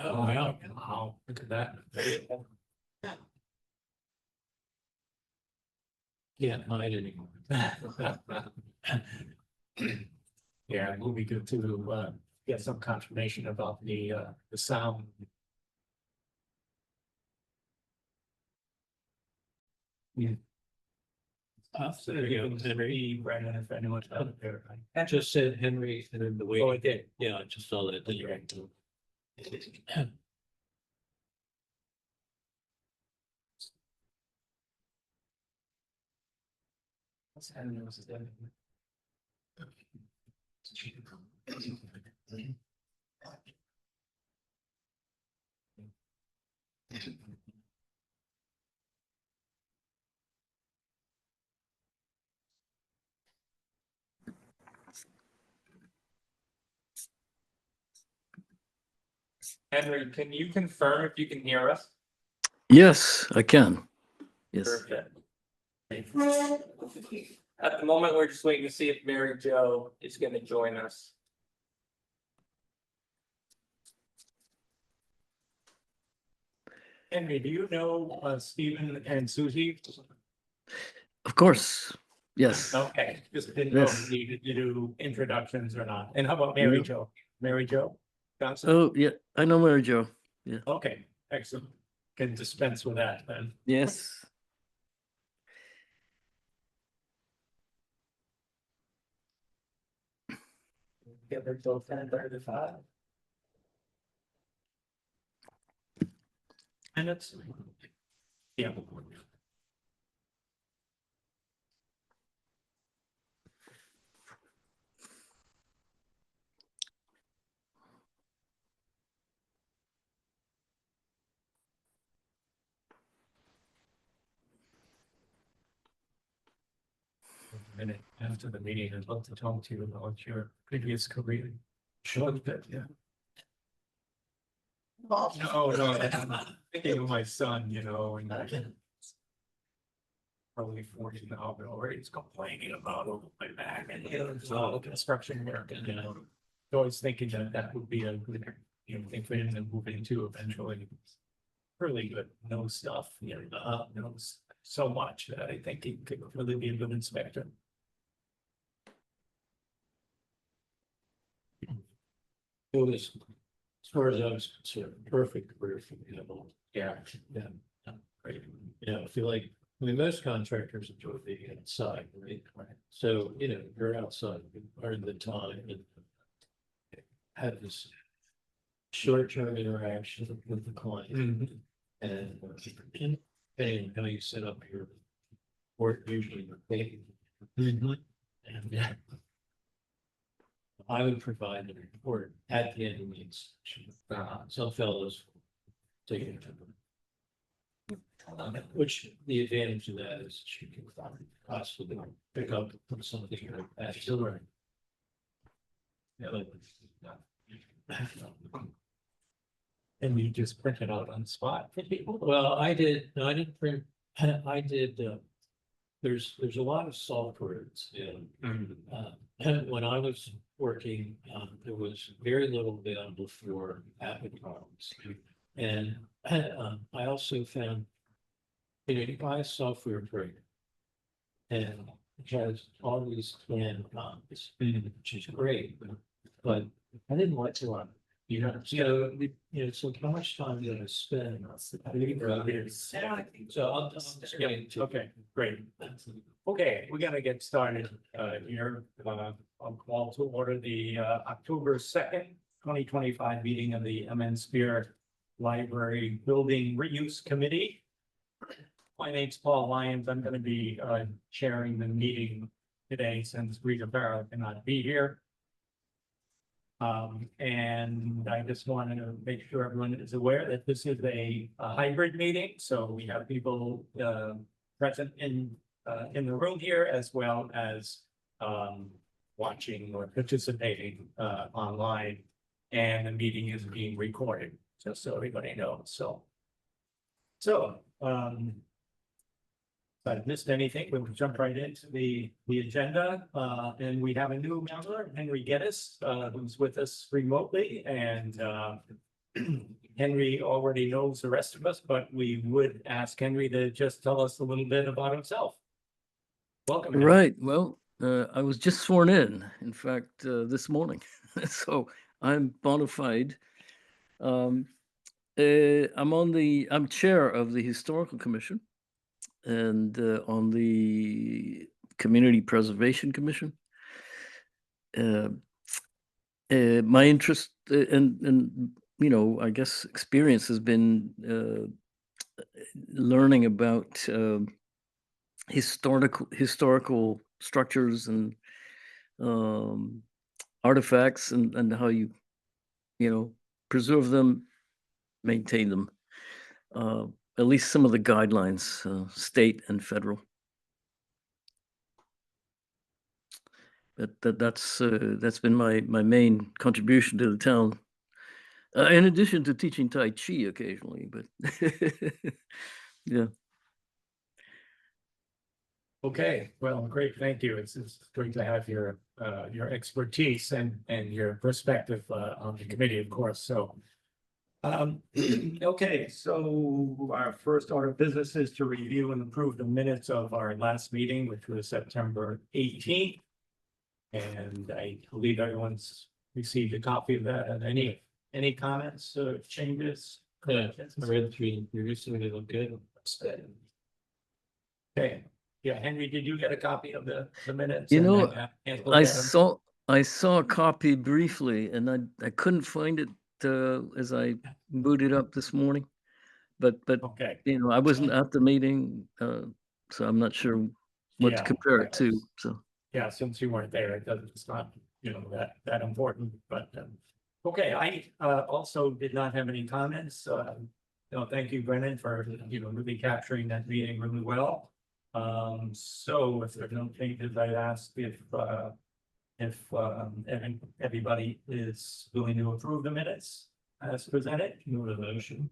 Oh, yeah. Wow, look at that. Can't hide anymore. Yeah, it will be good to get some confirmation about the sound. Yeah. So Henry, Brandon, if anyone's out there. I just said Henry and then the way. Oh, I did. Yeah, I just saw that. Henry, can you confirm if you can hear us? Yes, I can. Yes. Perfect. At the moment, we're just waiting to see if Mary Jo is gonna join us. Henry, do you know Stephen and Susie? Of course. Yes. Okay, just didn't know if Yes. you needed to do introductions or not. And how about Mary No. Jo? Mary Jo Johnson? Oh, yeah. I know Mary Jo. Okay, excellent. Can dispense with that then. Yes. Get her till 10:35. Minutes. Yeah. Minute after the meeting, I'd love to talk to you about your previous career. Sure, yeah. No, I'm thinking of my son, you know, and probably 40 now, but already he's complaining about my back and it's all construction work and, you know. Always thinking that that would be a good, you know, thing for him to move into eventually. Really good, knows stuff, you know, knows so much that I think he could really be a good inspector. It was, as far as I was concerned, perfect career for me. Yeah, yeah, great. Yeah, I feel like, I mean, most contractors enjoy being outside, right? So, you know, you're outside part of the time and have this short-term interaction with the client. And how you set up your work usually with paid. And I would provide the report at the end of the inspection. Some fellows take it. Which the advantage of that is you can possibly pick up something like that. Still right. Yeah, and you just print it out on the spot for people? Well, I did, no, I didn't print, I did, there's a lot of software. When I was working, there was very little available for Avid products. And I also found, you know, you buy a software program and it has all these canned copies, which is great, but I didn't like to run. You know, so, you know, so how much time did I spend? So I'll just get into. Okay, great. Okay, we're gonna get started here. I'll call to order the October 2nd, 2025 meeting of the MN Spear Library Building Reuse Committee. My name's Paul Lyons. I'm gonna be chairing the meeting today since Rita Barrow cannot be here. And I just wanted to make sure everyone is aware that this is a hybrid meeting, so we have people present in the room here as well as watching or participating online. And the meeting is being recorded, just so everybody knows. So If I missed anything, we'll jump right into the agenda. And we have a new member, Henry Geddes, who's with us remotely, and Henry already knows the rest of us, but we would ask Henry to just tell us a little bit about himself. Welcome. Henry. Right. Well, I was just sworn in fact, this morning. So I'm bona fide. I'm I'm chair of the Historical Commission and on the Community Preservation Commission. My interest and I guess experience has been learning about historical structures and artifacts and how you preserve them, maintain them. At least some of the guidelines, state and federal. That's been my main contribution to the town. In addition to teaching Tai Chi occasionally, but yeah. Okay, well, great, thank you. It's great to have your expertise and your perspective on the committee, of course, so. Okay, so our first order of business is to review and approve the minutes of our last meeting, which was September 18th. And I believe everyone's received a copy of that. And any comments or changes? Yeah, I read through them previously, they look good. Okay, yeah, Henry, did you get a copy of the minutes? You And know, then, look at them? I saw a copy briefly, and I couldn't find it as I booted up this morning. But Okay, I wasn't at the meeting, so I'm not sure what to Yeah, compare it to. So yeah, since you weren't there, it's not, that important, but, okay, I, also did not have any comments. Thank you, Brennan, for, really capturing that meeting really well. So if there's no changes, I'd ask if everybody is willing to approve the minutes as presented. Move the motion.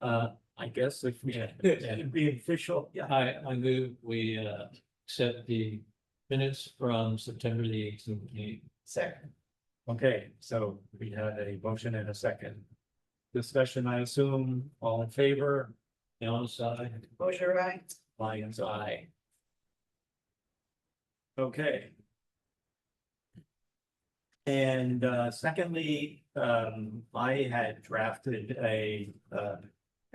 I guess if we, it'd be official, yeah. I move we accept the minutes from September the 18th meeting. Second. Okay, so we had a motion and a second. Discussion, I assume, all in favor? Down side. Mosher, right? Lions, aye. Okay. And secondly, I had drafted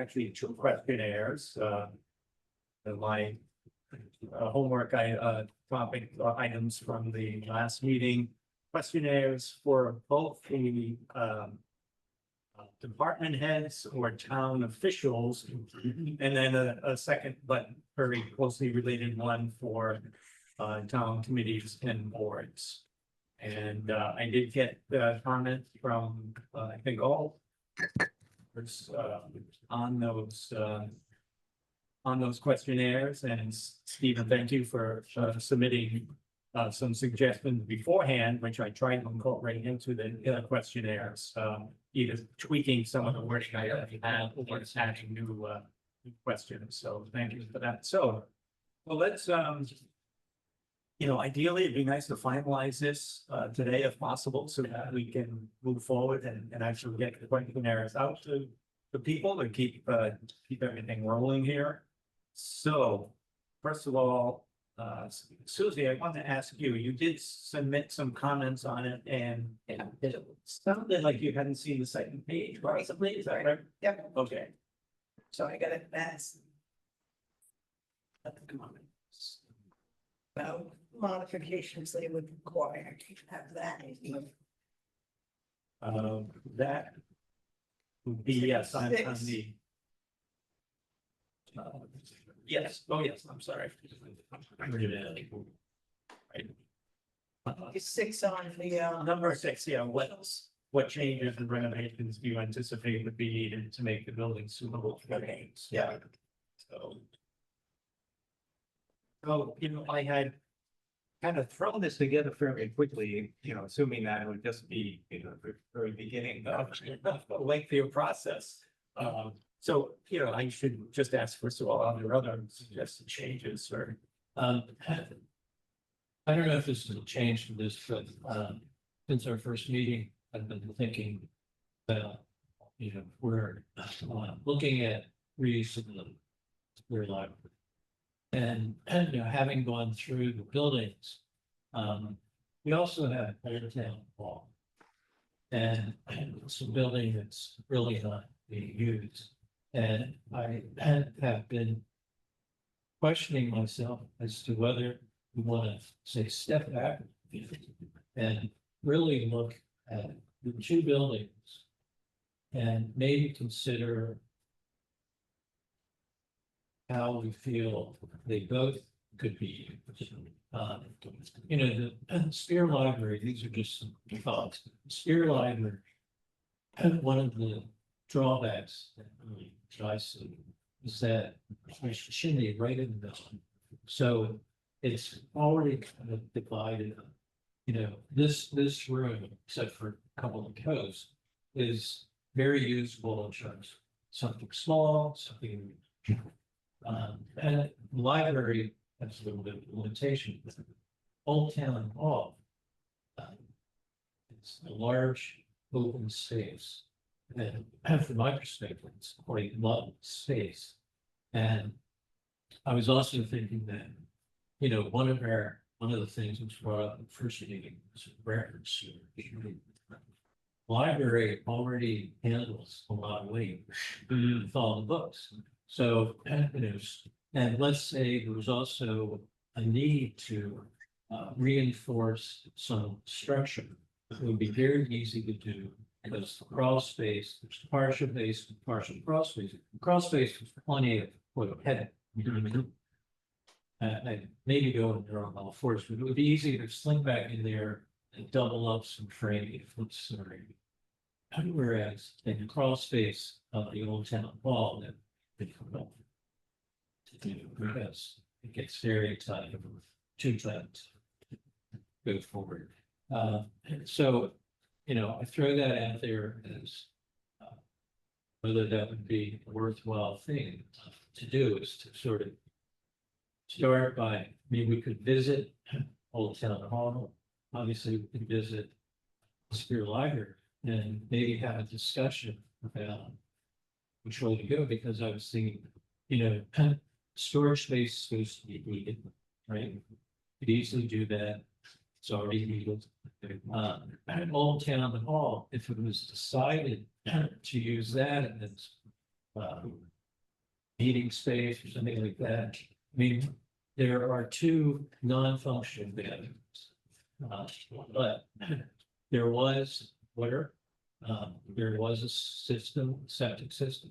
actually 2 questionnaires. My homework topic items from the last meeting, questionnaires for both the department heads or town officials, and then a second but very closely related one for town committees and boards. And I did get comments from I think all on those questionnaires. And Stephen, thank you for submitting some suggestions beforehand, which I tried to incorporate into the questionnaires, either tweaking some of the wording I already had or just adding new questions. So thank you for that. So, well, let's ideally, it'd be nice to finalize this today if possible, so that we can move forward and actually get the questionnaires out to the people and keep everything rolling here. So, first of all, Susie, I want to ask you, you did submit some comments on it, and it sounded like you hadn't seen the second page, possibly, is that right? Yep, Okay. so I got it fast. About modifications they would require to have that. That would be, yes, on Six. the. Yes, oh, yes, I'm sorry. Right. It's 6 on the, Number 6, yeah, what changes and renovations do you anticipate would be needed to make the building suitable for games? Yeah. So, I had kind of thrown this together fairly quickly, assuming that it would just be, the very beginning of a lengthier process. So, I should just ask, first of all, are there other suggested changes or? I don't know if this is a change from this, but since our first meeting, I've been thinking about, we're looking at reusing the Superior Library. And having gone through the buildings, we also have Old Town Hall. And it's a building that's really not being used. And I have been questioning myself as to whether we want to say step back and really look at the two buildings and maybe consider how we feel they both could be. The Spear Library, these are just some thoughts. Spear Library, one of the drawbacks that really I see is that there's a chimney right in the middle. So it's already kind of divided up. This room, except for a couple of coats, is very usable in terms of something small, something. And the library has a little bit of limitation. Old Town Hall. It's a large open space. And from my perspective, it's quite a lot of space. And I was also thinking that, one of the things which brought up in the first meeting was records. Library already handles a lot of weight with all the books. So, and let's say there was also a need to reinforce some structure. It would be very easy to do because the crawl space, there's partial base and partial crawl space. Crawl space was plenty of head. I maybe go in there on all fours, but it would be easy to sling back in there and double up some framing if it's sorry. Whereas in the crawl space of the Old Town Hall, that because it gets very tight, too tight to go forward. So, I throw that out there as whether that would be a worthwhile thing to do is to sort of start by, we could visit Old Town Hall. Obviously, we could visit Spear Library and maybe have a discussion about which way to go, because I was thinking, storage space is supposed to be needed, right? You could easily do that. It's already needed. Old Town Hall, if it was decided to use that as meeting space or something like that. There are two non-functional bathrooms. But there was water, there was a septic system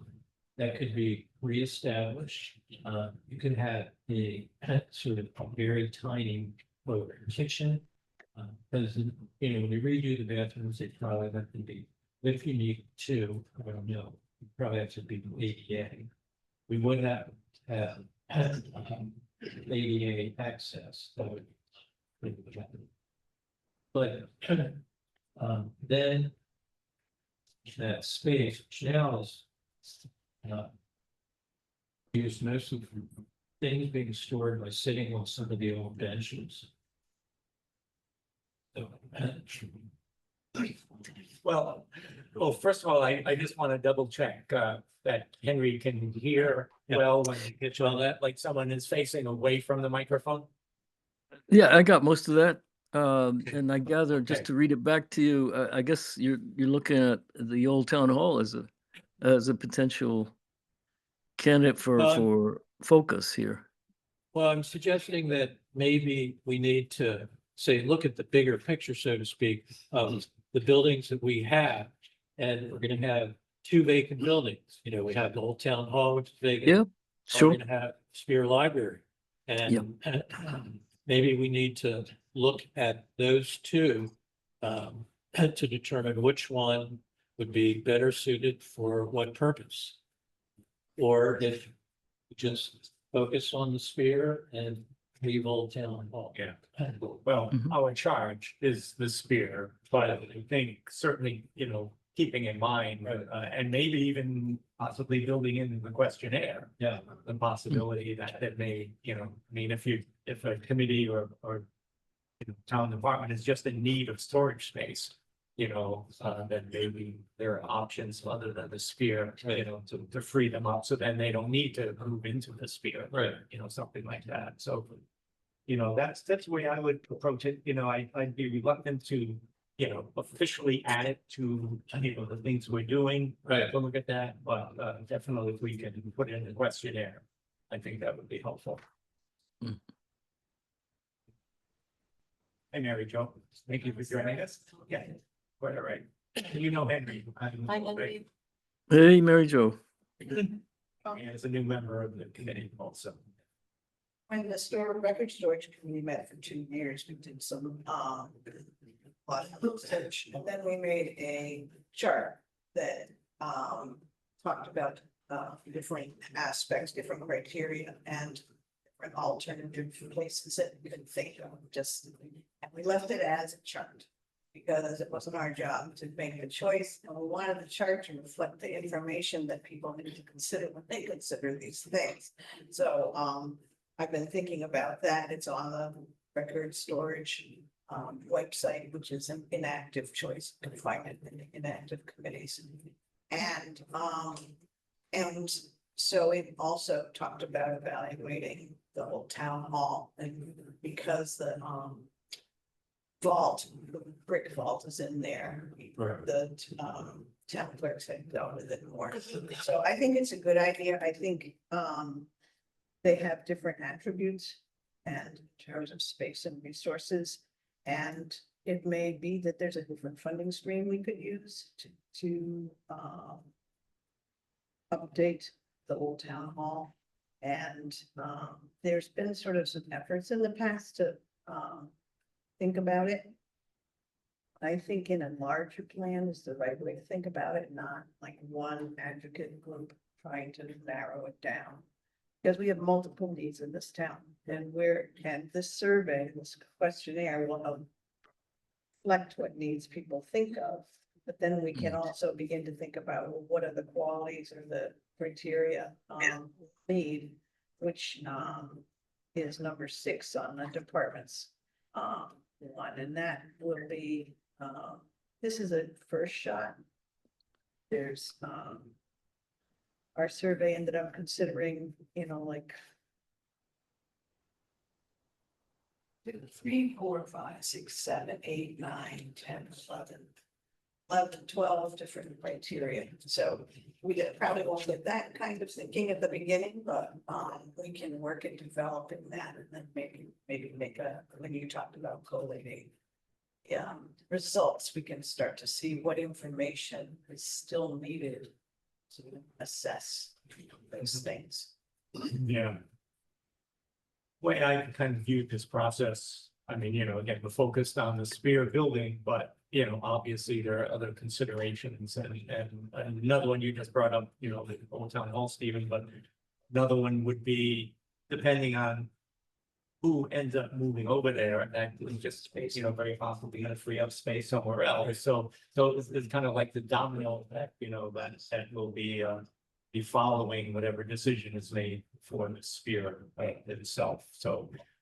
that could be reestablished. You could have a sort of very tiny kitchen. Because when you redo the bathrooms, they probably have to be, if you need two, I don't know, you probably have to be ADA. We would have ADA access. That would but then that space, which now is used mostly for things being stored by sitting on some of the old benches. So, Well, first of all, I just want to double check that Henry can hear well when he gets all that, like someone is facing away from the microphone. Yeah, I got most of that. And I gather, just to read it back to you, I guess you're looking at the Old Town Hall as a potential candidate for focus here. well, I'm suggesting that maybe we need to say, look at the bigger picture, so to speak, of the buildings that we have. And we're gonna have two vacant buildings. We have the Old Town Hall, which is vacant. Yeah, sure. We're gonna have Spear Library. And maybe we need to look at those two to determine which one would be better suited for what purpose. Or if we just focus on the Spear and leave Old Town Hall. Yeah. Well, Mhm. our charge is the Spear, but I think certainly, keeping in mind, and maybe even possibly building in the questionnaire. Yeah. The possibility that it may, I mean, if a committee or town department is just in need of storage space, then maybe there are options other than the sphere, to free them up, so then they don't need to move into the sphere. Right. Something like that, so. That's the way I would approach it, I'd be reluctant to, officially add it to, the things we're doing. Right. To look at that, but definitely if we can put it in the questionnaire, I think that would be helpful. Mm. Hey, Mary Jo, thank you for joining us. Yeah, quite all right. Henry. Hi, Henry. Hey, Mary Jo. As a new member of the committee also. When the record storage committee met for 2 years, we did some, lot of research, and then we made a chart that, talked about, different aspects, different criteria, and different alternative places that we could think of, and we left it as a chart. Because it wasn't our job to make the choice, and we wanted the chart to reflect the information that people need to consider when they consider these things. So, I've been thinking about that. It's on the record storage website, which is an inactive choice. You can find it in inactive committees. And so it also talked about evaluating the whole town hall, and because the vault, the brick vault is in there. Right. The town clerks had dealt with it more. So I think it's a good idea. I think they have different attributes and in terms of space and resources. And it may be that there's a different funding stream we could use to update the old town hall. And there's been sort of some efforts in the past to think about it. I think in a larger plan is the right way to think about it, not like one advocate group trying to narrow it down. Because we have multiple needs in this town, and this survey, this questionnaire will reflect what needs people think of. But then we can also begin to think about, well, what are the qualities or the criteria need, which is number 6 on the department's one, and that will be this is a first shot. There's our survey ended up considering, like 2, 3, 4, 5, 6, 7, 8, 9, 10, 11, 12 different criteria. So we probably won't get that kind of thinking at the beginning, but we can work at developing that, and then maybe make when you talked about collating results, we can start to see what information is still needed to assess those things. Yeah. Way I kind of viewed this process, I mean, again, we're focused on the Spear building, but, obviously there are other considerations, and another one you just brought up, the Old Town Hall, Stephen, but another one would be depending on who ends up moving over there, and that is just space, very possibly gonna free up space somewhere else. So it's kind of like the domino effect, that will be following whatever decision is made for the Sphere itself.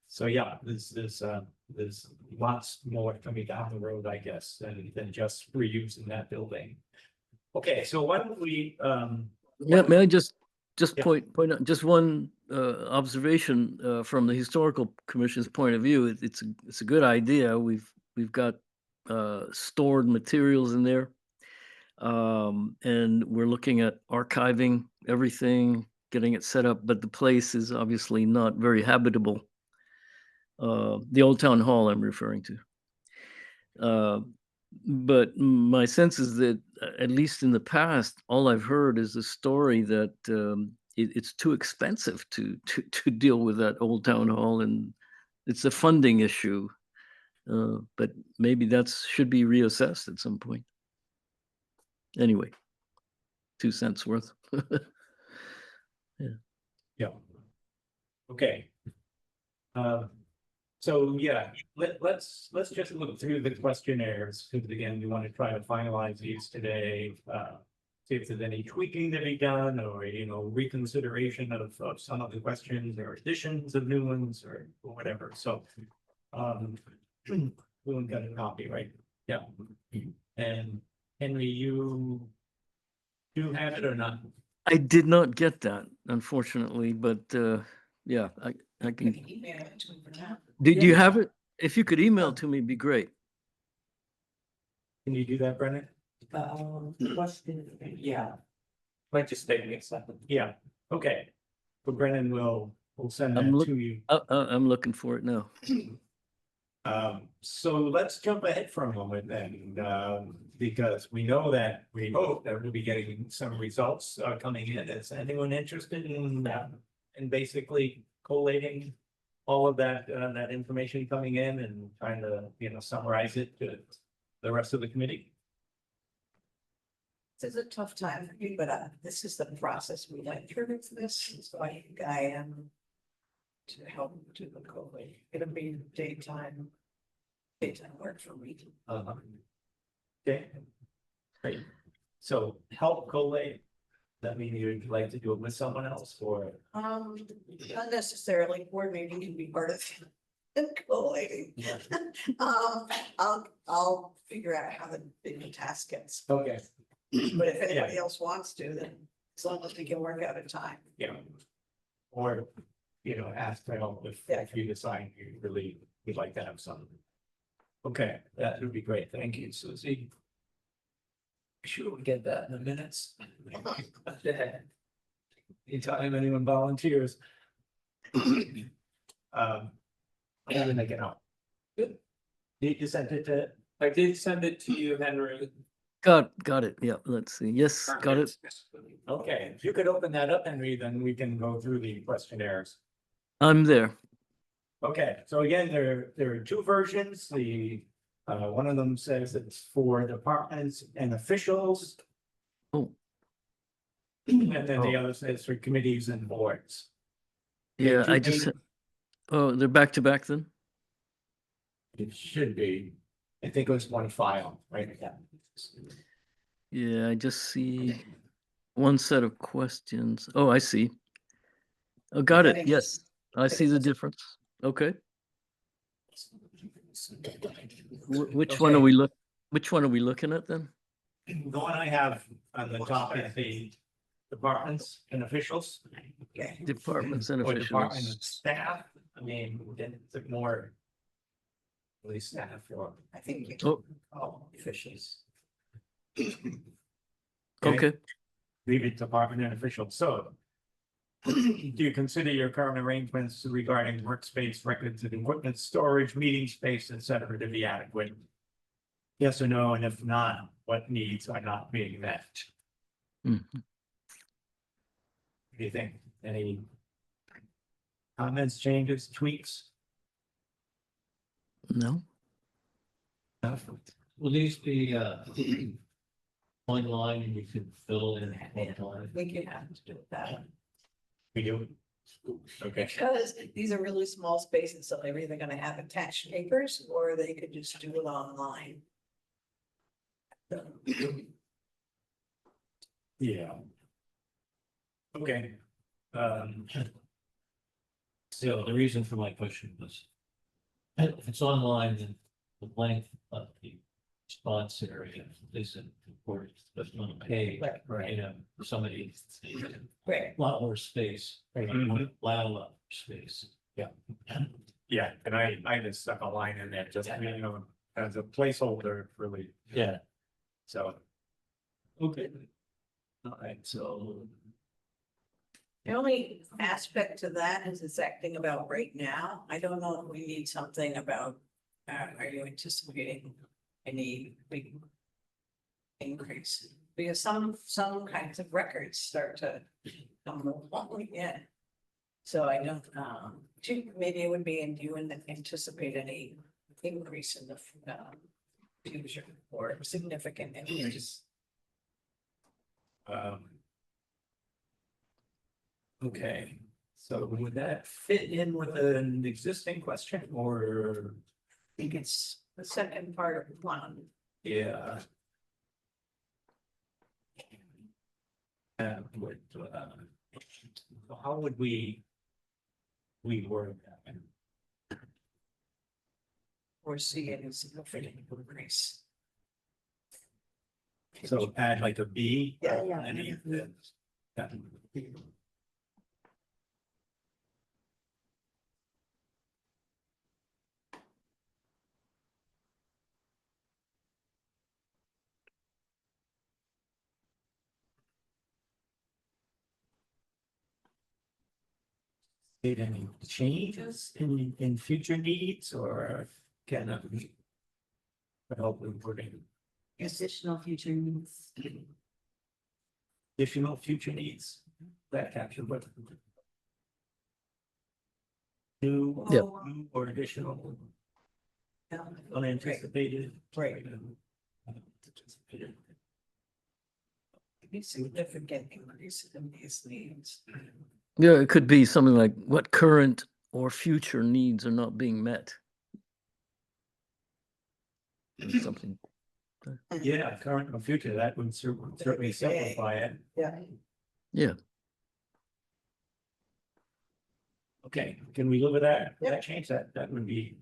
So yeah, there's lots more coming down the road, I guess, than just reusing that building. Okay, so why don't we Yeah, may I just Yeah. point out just one observation from the historical commission's point of view. It's a good idea. We've got stored materials in there, and we're looking at archiving everything, getting it set up. But the place is obviously not very habitable. The Old Town Hall I'm referring to. But my sense is that, at least in the past, all I've heard is a story that it's too expensive to deal with that Old Town Hall, and it's a funding issue. But maybe that should be reassessed at some point. Anyway, 2 cents worth. Yeah. Okay. So yeah, let's just look through the questionnaires, because again, we want to try to finalize these today. see if there's any tweaking to be done or, reconsideration of some of the questions or additions of new ones or whatever. So, we got a copy, right? Yeah. And Henry, you do have it or not? I did not get that, unfortunately, but yeah, I can. Email it to me for now. Did you Yeah. have it? If you could email to me, it'd be great. Can you do that, Brennan? Question, yeah. Might just take me a second. Yeah, okay. But Brennan will send I'm that look- to you. I'm looking for it now. So let's jump ahead for a moment then, because we know that, we hope that we'll be getting some results coming in. Is anyone interested in basically collating all of that, that information coming in and trying to, summarize it to the rest of the committee? This is a tough time for me, but this is the process we went through with this, so I think I am to help do the COVID. It'll be daytime work for me. Okay. Great. So help collate. Does that mean you'd like to do it with someone else or? Not necessarily, coordinating can be part of collating. Yeah. I'll figure out how the task gets, Okay, but if anybody else wants to, then as long as we can work out a time. yeah. Or, ask for help if you decide you really would like to have some. Okay, that would be great. Thank you, Susie. Sure, we get that in the minutes. Anytime anyone volunteers. I'm gonna make it up. Good. Did you send it to? I did send it to you, Henry. Got it. Yeah, let's see. Yes, got it. Okay, if you could open that up, Henry, then we can go through the questionnaires. I'm there. Okay, so again, there are two versions. The one of them says it's for departments and officials. Oh. And then the other says for committees and boards. Yeah, two I just. pages. Oh, they're back to back then? It should be. I think it was one file, right? Yeah. Yeah, I just see one set of questions. Oh, I see. Oh, got it. Settings. Yes, I see the difference. Okay. Which one are Okay. which one are we looking at then? The one I have on the top is the departments and officials. Okay. Departments and Or department and officials. staff. I mean, then it's more. At least staff or. I think you Oh, Oh, officials. okay. Leave it department and officials, so. Do you consider your current arrangements regarding workspace, records and equipment, storage, meeting space, et cetera, to be adequate? Yes or no, and if not, what needs are not being met? Mhm. What do you think? Any comments, changes, tweaks? No? Will these be online and you can fill in online? we can have to do that. We do. Okay, Because these are really small spaces, so they're either gonna have attached papers or they could just do it online. yeah. Okay. So the reason for my question was, if it's online, then the length of the response area isn't important, but on a page, Right. somebody. Right. A lot more space, Mhm. a lot more space. Yeah, and I just stuck a line in there, just, as a placeholder, really, Yeah. so. Okay. All right, so. The only aspect to that is it's acting about right now. I don't know if we need something about, are you anticipating any big increase? Because some kinds of records start to come along, yeah. So I don't, maybe it would be, and do you anticipate any increase in the future or significant increase? Okay, so would that fit in with an existing question or? I think it's the second part of one. Yeah. would, how would we word that? Or see any significant increase. So add like a B. Yeah, yeah. Any of the. Yeah. Made any changes in future needs or can it help with putting Additional future needs. additional future needs that capture what? New, Yep. new or additional Yeah. unanticipated. Right. Be significant increase in these needs. Yeah, it could be something like what current or future needs are not being met. Or something. Yeah, current or future, that would certainly simplify it. Yeah. Yeah. Okay, can we live with that? Yep. That change that, that would be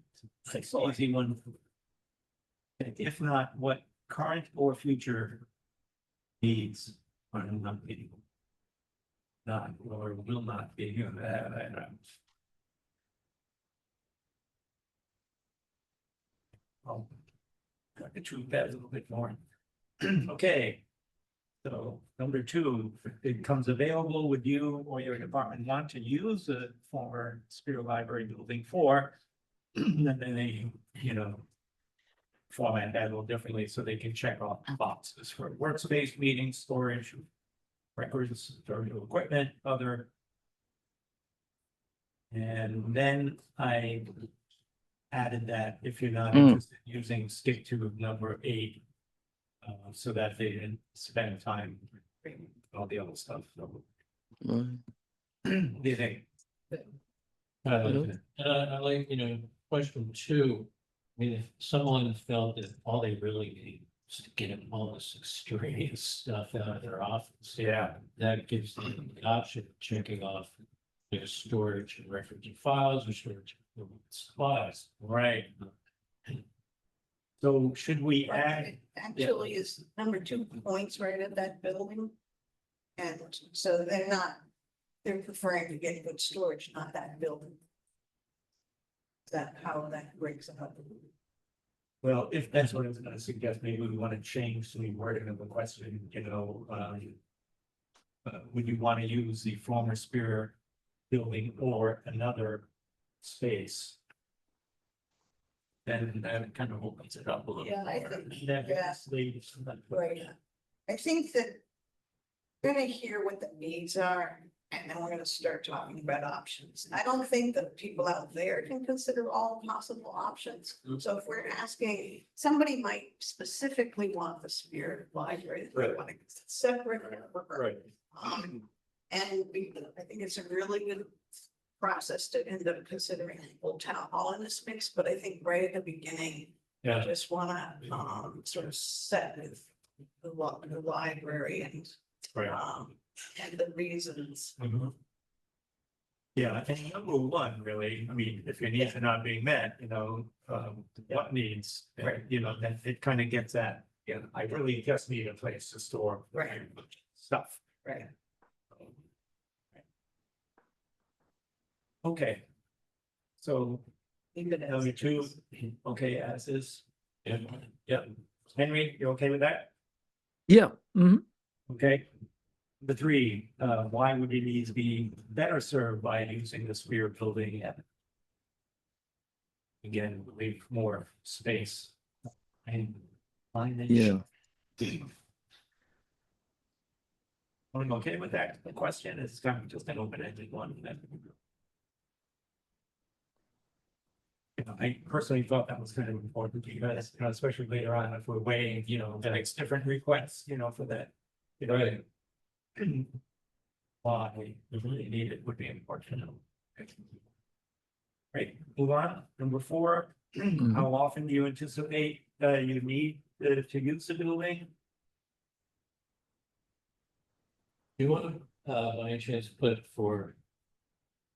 an easy one. And if not, what current or future needs are not being. Not or will not be, I'll cut the truth that a little bit more. Okay. So number two, if it becomes available, would you or your department want to use the former Spear Library building for? And then they, format that a little differently so they can check off boxes for workspace, meeting, storage, records, storage of equipment, other. And then I added that if you're not interested in using, stick to number 8. So that they didn't spend time doing all the other stuff. So, Right. what do you think? I like, question 2. I mean, if someone felt that all they really need is to get all this extraneous stuff out of their office, Yeah, that gives them the option of checking off storage and referencing files or storage of supplies. right. So should we add? Actually is number 2 points right at that building. And so they're preferring to get good storage, not that building. Is that how that breaks it up? Well, if that's what I was gonna suggest, maybe we want to change the wording of the question, would you want to use the former Spear building or another space? Then that kind of opens it up a little. Yeah, I more. think- Then yeah. it's the- Right. I think that we're gonna hear what the needs are, and then we're gonna start talking about options. I don't think that people out there can consider all possible options. So if we're asking, somebody might specifically want the Spear Library, they Right. want it separate. Right. And I think it's a really good process to end up considering Old Town Hall in this mix, but I think right at the beginning, Yeah. just wanna sort of set with the library and Right. and the reasons. Mhm. Yeah, and number 1, really, I mean, if your needs are not being met, what needs, Right. then it kind of gets at, I really just need a place to store. Right. Stuff. Right. Okay. So Even as- number 2, okay, as is, Yeah. yeah. Henry, you okay with that? Yeah. Hmm. Okay. The 3, why would your needs be better served by using the Spear building? Again, leave more space. And Yeah. I'm okay with that. The question is kind of just an open-ended one. I personally thought that was kind of important because, especially later on, if we're weighing, the next different requests, for that. Right. Why we really need it would be important to know. Right, move on. Number 4, how often do you anticipate you need to use the building? You want, by any chance, put for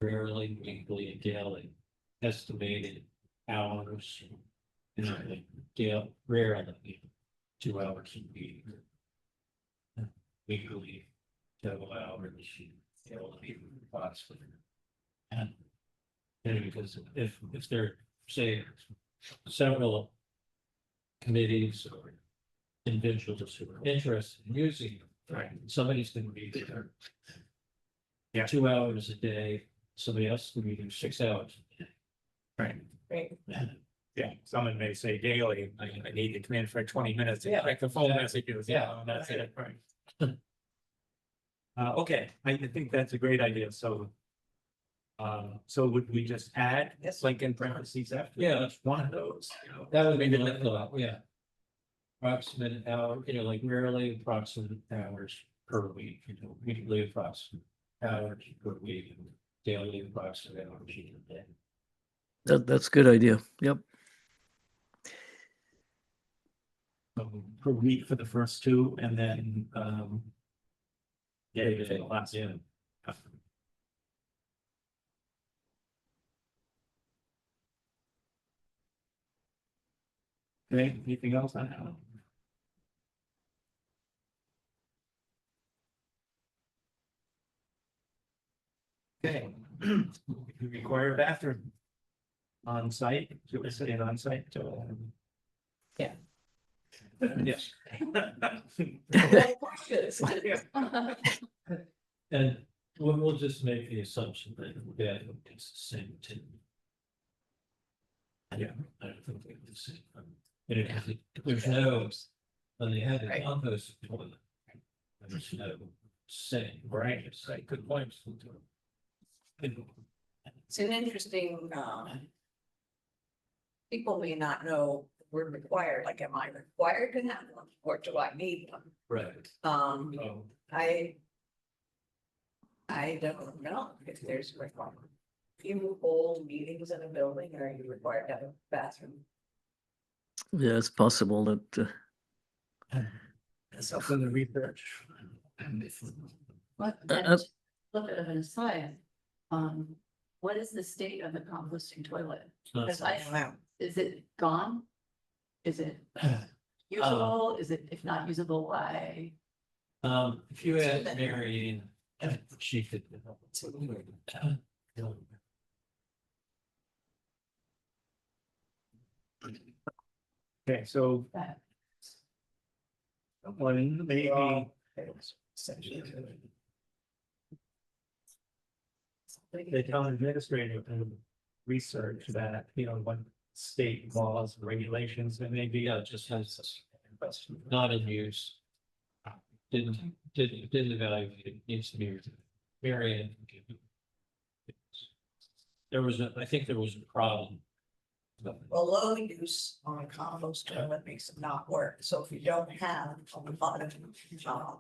rarely, weekly, and daily, estimated hours. You know, like, rarely, 2 hours a week. Weekly, 2 hours, daily, possibly. And because if there, say, several committees or individuals who are interested in using it, right, somebody's gonna be there. Yeah. 2 hours a day, somebody else can be there 6 hours. Right. Right. Yeah, someone may say daily, I need to come in for 20 minutes and Yeah, check the phone exactly. messages, Yeah, and that's it, right? right. Okay, I think that's a great idea, so. So would we just add Yes. Lincoln parentheses after? Yeah. each one of those? That would be my thought, yeah. Approximate hour, rarely approximate hours per week, weekly approximate hours per week, daily approximate hours per day. That's a good idea. Yep. Per week for the first two, and then, yeah, for the last. Yeah. Okay, anything else on that? Okay. We require a bathroom. On site, should we say it on site? Yeah. Yes. And we'll just make the assumption that it's the same too. Yeah. I don't think they're the same. There's no, when they had the Right. compost toilet. There's no saying, Right. It's like, good point. It's an interesting, people may not know we're required, like, am I required to have one, or do I need one? Right. Oh, I don't know if there's a requirement. If you hold meetings in a building, are you required to have a bathroom? Yeah, it's possible that, That's up for the research. What, Uh, and uh, just a little bit of an aside, what is the state of the composting toilet? it's not Because I, Wow. is it gone? Is it usable? Is it, if not usable, why? If you ask Mary, she could. Okay, so That- one maybe. The town administrator can research that, what state laws, regulations, and maybe, Just has this not in use. Didn't evaluate it, needs to be. Mary Ann. I think there was a problem. Well, low use on a compost toilet makes it not work, so if you don't have a lot of, if you don't,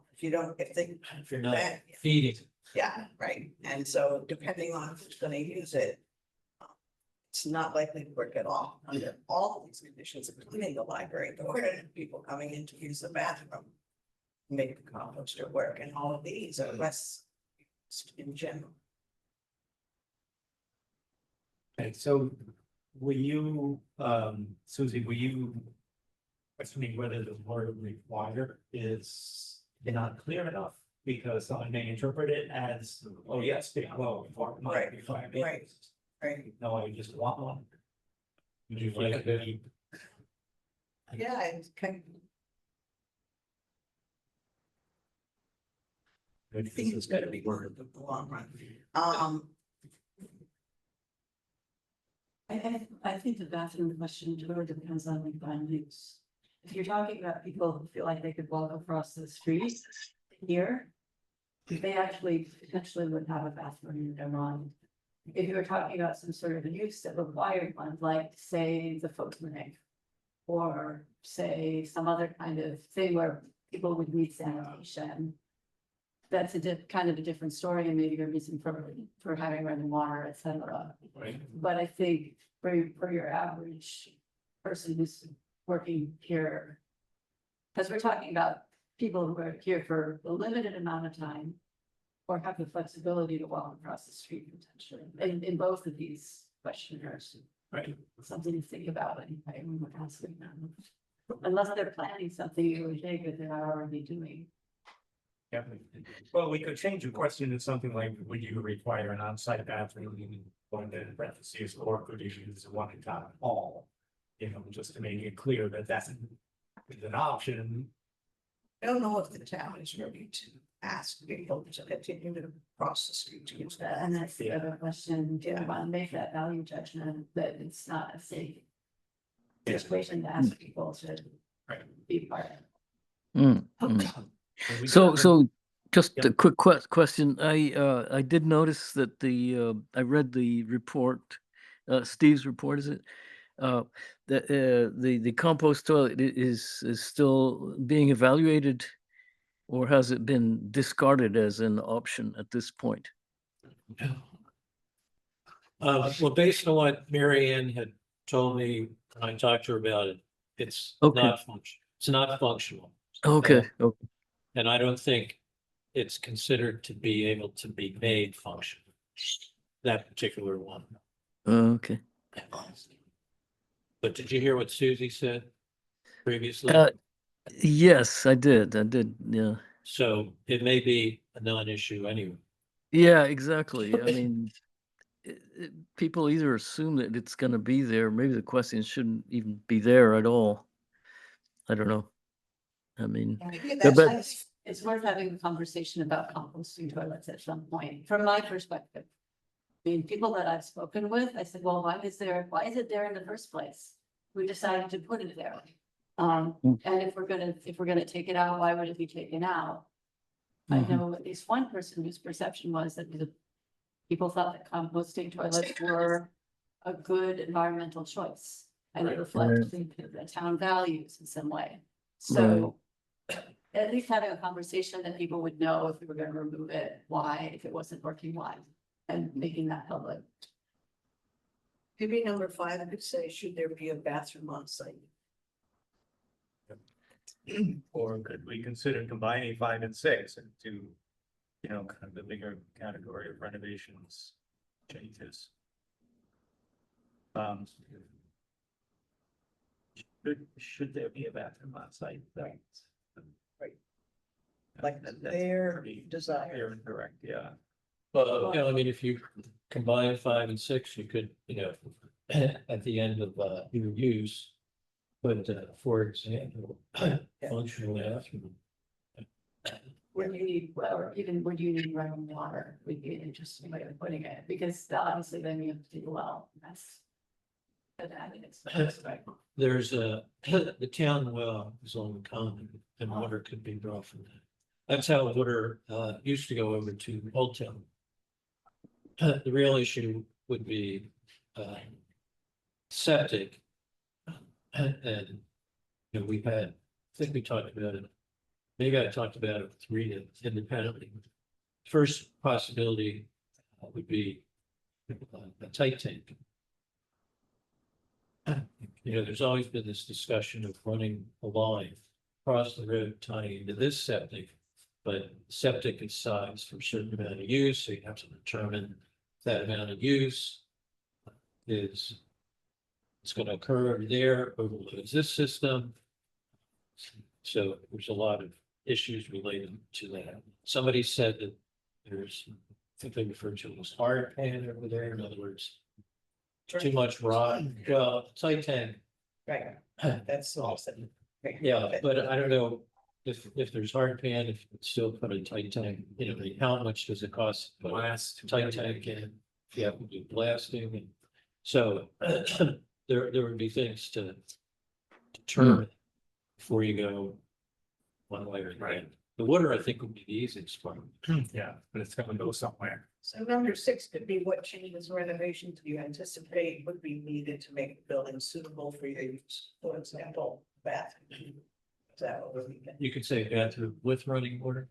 If you're not Yeah. feeding. yeah, right, and so depending on who's gonna use it. It's not likely to work at all, under all of these conditions, including the library door and people coming in to use the bathroom. Make the composter work, and all of these are less used in general. okay, so. Will you, Susie, will you? Questioning whether the word require is not clear enough, because someone may interpret it as, oh, yes, big low, or might Right, be 5 right. acres. Right, No, I just want one. Would you like it? yeah, it's kind I think it's gonna be worth it in the long run. I think the bathroom question totally depends on the combined use. If you're talking about people who feel like they could walk across the street here, they actually potentially would have a bathroom in their mind. If you were talking about some sort of a use that required one, like say the folk clinic, or say some other kind of thing where people would need sanitation. That's kind of a different story, and maybe a reason for having running water, et cetera. Right. But I think for your average person who's working here, because we're talking about people who are here for a limited amount of time, or have the flexibility to walk across the street potentially, in both of these questionnaires. Right. Something to think about when we're asking them. Unless they're planning something really big that they're already doing. Yeah, well, we could change the question to something like, would you require an on-site bathroom, going to parentheses, or could you use a one-time hall? You know, just to make it clear that that's an option. I don't know if the town is ready to ask people to continue to cross the street to use that. And that's the Yeah. other question, do Yeah. you want to make that value judgment that it's not a safe Yeah. situation to ask people to Right. be part of? Mm, mm. So just a quick question. I did notice that I read the report, Steve's report, is it? That the compost toilet is still being evaluated, or has it been discarded as an option at this point? Well, based on what Mary Ann had told me, when I talked to her about it, it's Okay. not it's not functional. Okay, okay, And I don't think it's considered to be able to be made functional. That particular one. okay. But did you hear what Susie said previously? Yes, I did, yeah. So it may be a non-issue anyway. Yeah, exactly. I mean, people either assume that it's gonna be there, maybe the question shouldn't even be there at all. I don't know. I mean, Maybe but- that's- It's worth having a conversation about composting toilets at some point, from my perspective. I mean, people that I've spoken with, I said, well, why is it there in the first place? We decided to put it there. And if we're gonna take it out, why would it be taken out? I Mhm. know at least one person whose perception was that the people thought that composting toilets were a good environmental choice. And it reflects the town values in some way. So at least having a conversation that people would know if we were gonna remove it, why, if it wasn't working, why, and making that public. Maybe number 5, I could say, should there be a bathroom on site? Or could we consider combining 5 and 6 into, you know, kind of the bigger category of renovations changes? Should there be a bathroom on site? Right. Like their desire. They're incorrect, yeah. Well, I mean, if you combine 5 and 6, you could, at the end of your use, put, for example, functional bathroom. Where you need, or even where you need running water, would be an interesting way of putting it, because obviously then you have to do well, that's. But I mean, it's right. There's the town well is on the common and water could be brought from that. That's how water used to go over to Old Town. The real issue would be septic. And we've had, I think we talked about it. Maybe I talked about it with Rita independently. First possibility would be a tight tank. There's always been this discussion of running a line across the road tying into this septic. But septic is sized for a certain amount of use, so you have to determine that amount of use it's going to occur over there, overloads this system. So there's a lot of issues related to that. Somebody said that there's, I think they referred to it as hard pan over there, in other words, too much rot. Well, tight tank. Right, that's awesome. Yeah, but I don't know if there's hard pan, if you still put a tight tank, how much does it cost? to put a tight tank in, if you have to do blasting, and so there would be things to determine before you go one way or the other. The water, I think, would be the easiest part. Yeah, but it's gonna go somewhere. So number 6 could be, what changes or renovations do you anticipate would be needed to make the building suitable for your use? For example, bathroom. Is that what we're thinking? You could say bathroom with running water.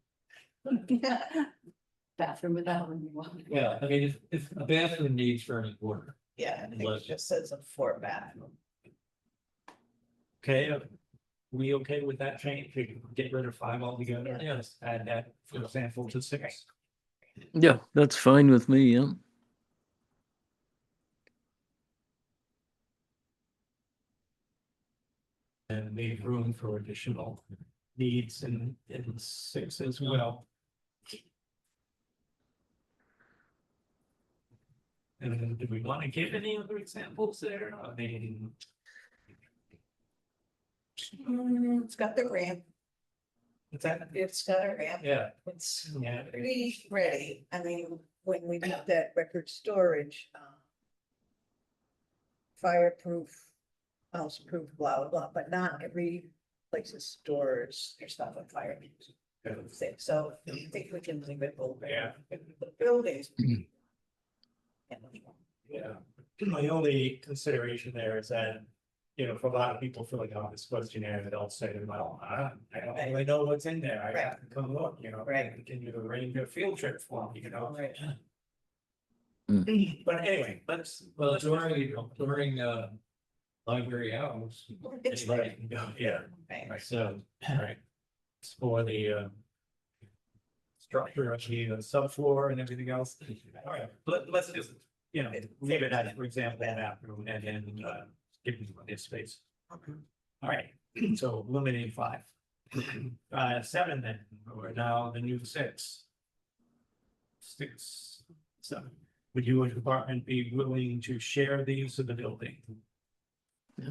Bathroom without running water. Yeah, I mean, if a bathroom needs running water, Yeah, I think it just says a for bathroom. Okay, we okay with that change? We can get rid of 5 altogether? Yes. Add that, for example, to 6. Yeah, that's fine with me, yeah. And leave room for additional needs in 6 as well. And then do we want to give any other examples there? I mean, It's got the ramp, what's that? it's got a ramp. Yeah, It's yeah. pretty ready. I mean, when we did that record storage, fireproof, houseproof, blah, blah, blah, but not every place is stores their stuff on fire. So I think we can leave it over. Yeah. The buildings. Yeah, my only consideration there is that, you know, for a lot of people filling out this questionnaire, they'll say, well, I don't really know what's in there, I have to come look, you know. Right. Can you arrange a field trip for me, you know? Right. But anyway, Well, during library hours. It's anybody can go, Yeah, Right. so, right, it's for the structure of the subfloor and everything else. All right, let's just, you know, leave it as, for example, that bathroom and then give them this space. All right, so eliminating 5. 7 then, or now the new 6. 6, 7. Would you as a department be willing to share the use of the building? Yeah.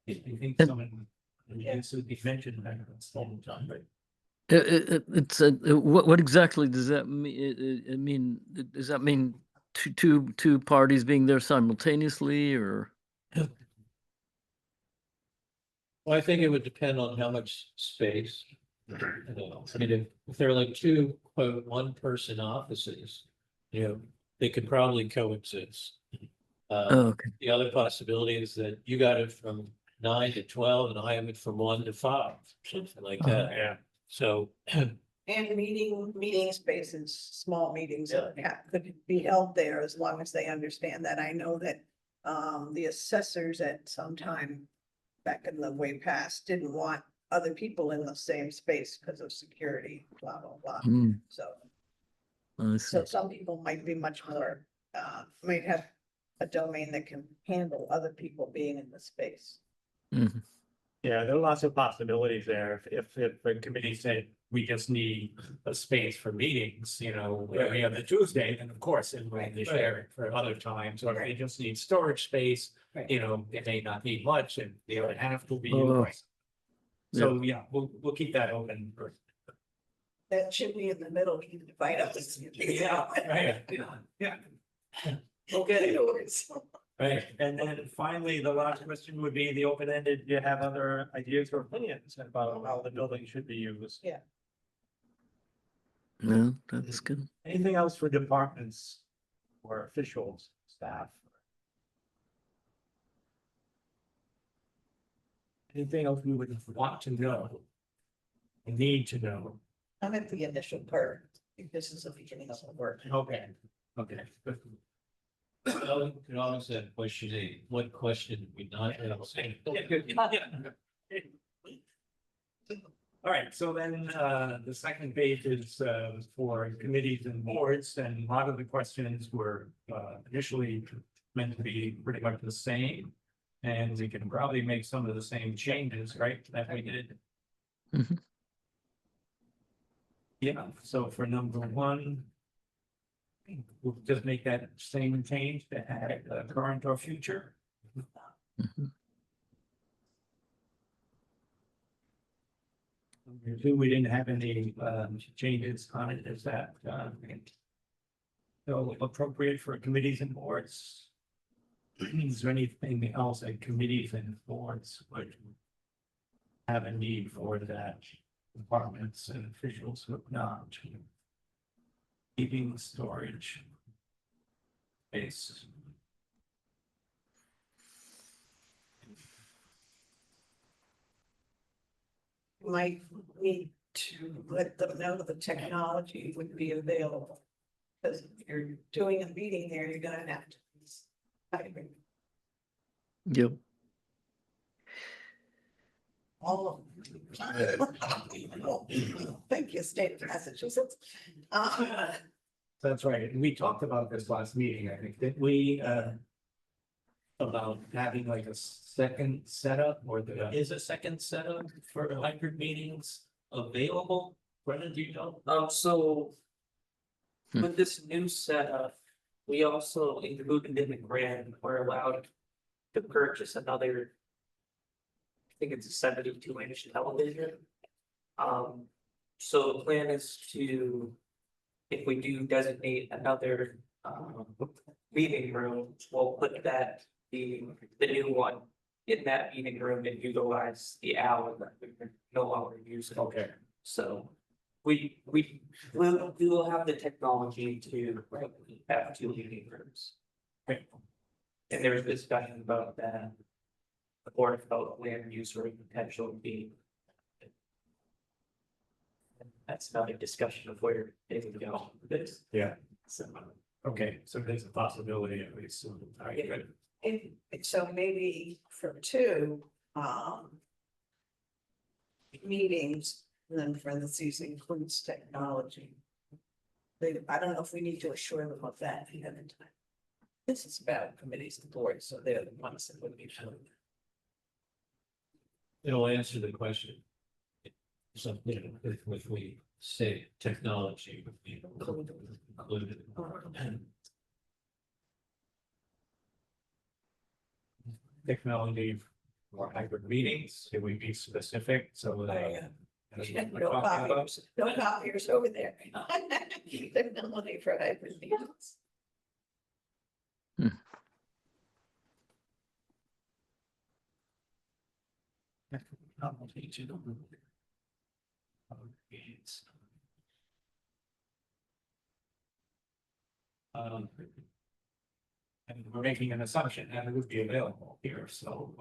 You think someone, this would be mentioned, all the time, right? It's what exactly does that mean? I mean, does that mean two parties being there simultaneously, or? well, I think it would depend on how much space. You know, I mean, if they're like 2, quote, 1-person offices, you know, they could probably coexist. Oh, okay. The other possibility is that you got it from 9 to 12 and I have it from 1 to 5, something like that. Yeah. So, And meeting spaces, small meetings, could be held there as long as they understand that. I know that the assessors at some time back in the way past didn't want other people in the same space because of security, blah, blah, blah. Hmm, So, I see. so some people might be much more, might have a domain that can handle other people being in the space. Mhm. Yeah, there are lots of possibilities there. If the committee said, we just need a space for meetings, you know, every other Tuesday, then of course, and we're to share it for other times, or if they just need storage space, Right. you know, they may not need much and the other half will be Oh. used. So, yeah, we'll keep that open for. That should be in the middle, you can invite us. Right, yeah. Okay. Right, and then finally, the last question would be the open-ended, do you have other ideas or opinions about how the building should be used? Yeah, that's good. Anything else for departments or officials, staff? Anything else we would want to know? Need to know? I'm at the initial part. I think this is the beginning of the work. Okay, okay. well, you could always have question A, what question we not ask? All right, so then the second page is for committees and boards, and a lot of the questions were initially meant to be pretty much the same. And we can probably make some of the same changes, right, that we did. Mhm. Yeah, so for number 1. We'll just make that same change to add current or future. Mhm. Number 2, we didn't have any changes on it, is that so appropriate for committees and boards? Is there anything else that committees and boards would have a need for that departments and officials would not? Keeping storage space. Might need to let them know the technology would be available. Because if you're doing a meeting there, you're gonna have to. Yep. All of Thank you, state of Massachusetts. That's right. And we talked about this last meeting, I think, didn't we, about having like a second setup or the, Is a second setup for hybrid meetings available? Brendan, do you know? So. Hmm. With this new setup, we also included in the grant, we're allowed to purchase another. I think it's a 72-inch television. So the plan is to. If we do designate another meeting room, we'll put that, the new one. In that meeting room and utilize the hour that we can no longer use it. okay, So we will have the technology to have 2 meeting rooms. Okay. And there was discussion about that. The board of health land use or potential being. That's not a discussion of where it would go. This, yeah, so, okay, so there's a possibility at least. All right, good. So maybe for 2, meetings, then parentheses includes technology. I don't know if we need to assure them of that ahead of time. This is about committees and boards, so they're the ones that would be sure. It'll answer the question. Something if we say technology would be included. Technology for hybrid meetings, can we be specific? So that. No copiers, no copiers over there. Technology for hybrid meetings. And we're making an assumption that it would be available here, so,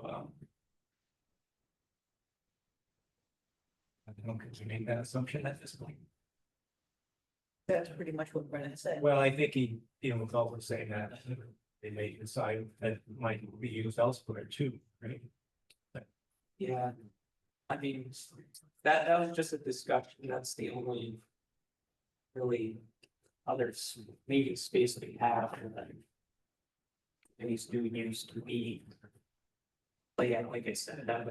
I don't think we make that assumption at this point. That's pretty much what Brennan said. Well, I think he was also saying that they may decide that it might be used elsewhere too, right? yeah. I mean, that was just a discussion, that's the only. Really, other meeting space that we have. And these do used to be. But yeah, like I said, that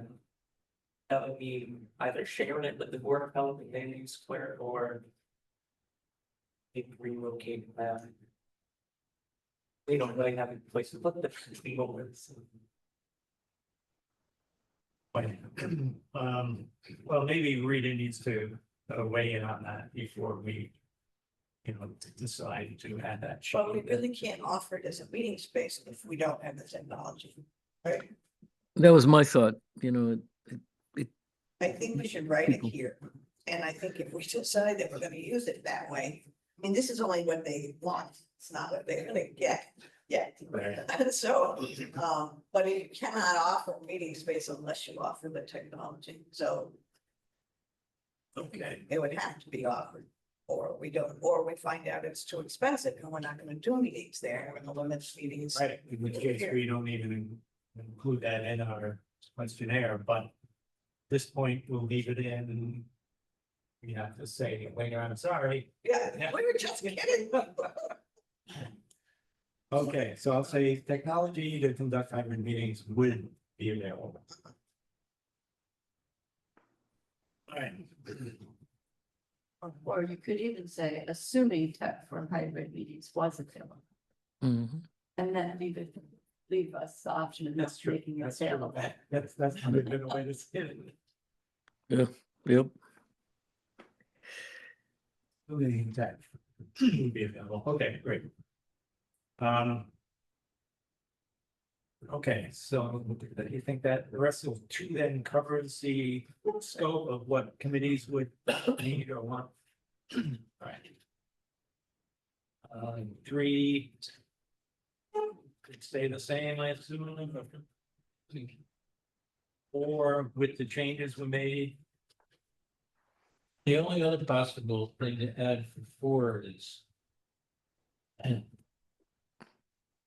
would be either sharing it with the board of health and then use square or. Maybe relocating that. We don't really have a place to put the people with. Well, maybe Rita needs to weigh in on that before we. Decide to add that. But we really can't offer it as a meeting space if we don't have the technology. Right? That was my thought, I think we should write it here. And I think if we decide that we're gonna use it that way, I mean, this is only what they want. It's not what they're gonna get. And so, but you cannot offer meeting space unless you offer the technology. So Okay, it would have to be offered. Or we don't, or we find out it's too expensive and we're not gonna do meetings there. We're gonna limit meetings. right, in which case we don't even include that in our questionnaire, but. At this point, we'll leave it in and. We have to say, later on, sorry. Yeah, we were just kidding. Okay, so I'll say technology to conduct hybrid meetings would be available. All right. Or you could even say, assuming tech for hybrid meetings was available, Mhm. and then leave us the option of not That's true. making it That's true. available. That's a good way to say it. Yep. Assuming tech would be available. Okay, great. Okay, so you think that the rest of 2 then covers the scope of what committees would need or want? Alright. 3. Could stay the same, I assume. 4 with the changes we made. The only other possible thing to add for 4 is.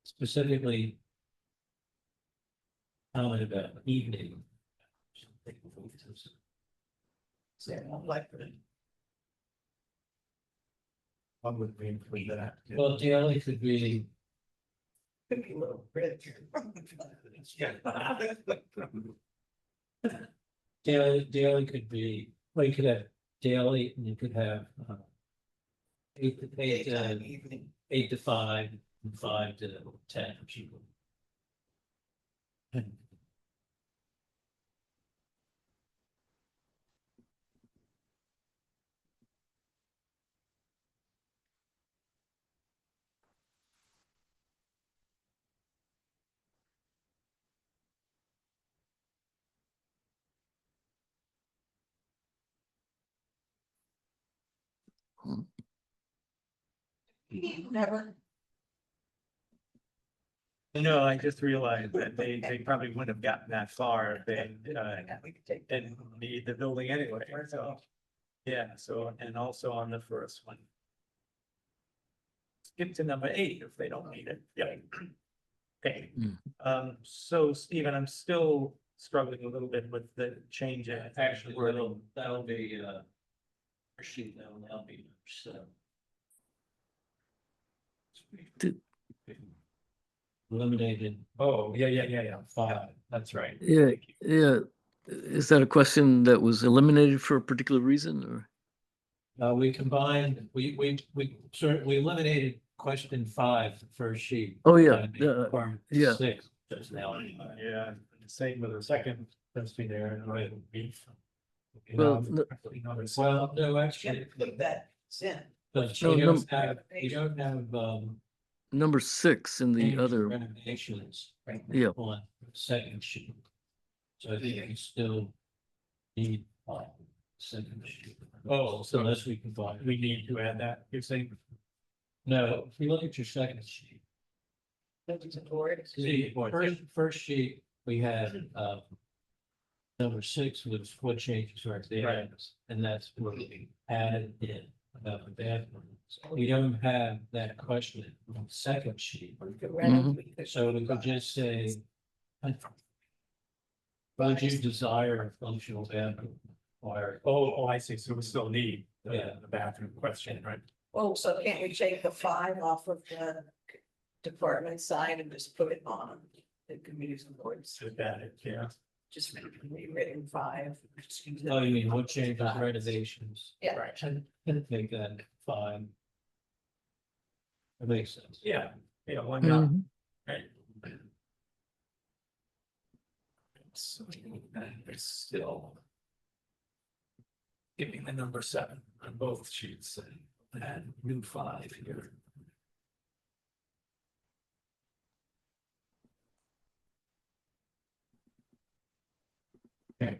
Specifically. Comment about evening. Say, I don't like it. One would be include that. Well, daily could be, Could be a little rich. daily could be, well, you could have daily and you could have. Daytime, evening. 8 to 5, and 5 to 10. Never. No, I just realized that they probably wouldn't have gotten that far if they, Yeah, we could take. didn't need the building anyway, so. Yeah, so, and also on the first one. Skip to number 8 if they don't need it, yeah. Okay, Mm. So Stephen, I'm still struggling a little bit with the change. Actually, that'll be, a sheet, that'll be, so. Did- Eliminated Oh, yeah, 5, that's right. Yeah, yeah. Is that a question that was eliminated for a particular reason or? We combined, we eliminated question 5, the first sheet. Oh, yeah, and yeah, requirement yeah. 6, just now. Yeah, same with the second, that's be there, and I beef. Well, no- Well, no, actually, Put that in. but No, you no. don't have, you don't have, Number 6 in the major other, renovations. Yeah. On the second sheet. So I think you still need, second sheet. Oh, So so unless we can find, we need to add that, you're saying? no, if you look at your second sheet. See, first sheet, we had, number 6 was what changes are there, Right. and that's what we added in about the bathroom. We don't have that question on the second sheet, so we could just say. Would you desire a functional bathroom? Or, Oh, I see, so we still need Yeah. the bathroom question, right? Oh, so can't we take the 5 off of the department side and just put it on the committee's boards? So that, yeah. Just rewritten 5. oh, you mean what changes renovations? Yeah. Right. I think that 5. That makes sense. Yeah, why not? Mhm. Right. So it's still. Giving the number 7 on both sheets and new 5 here. Okay.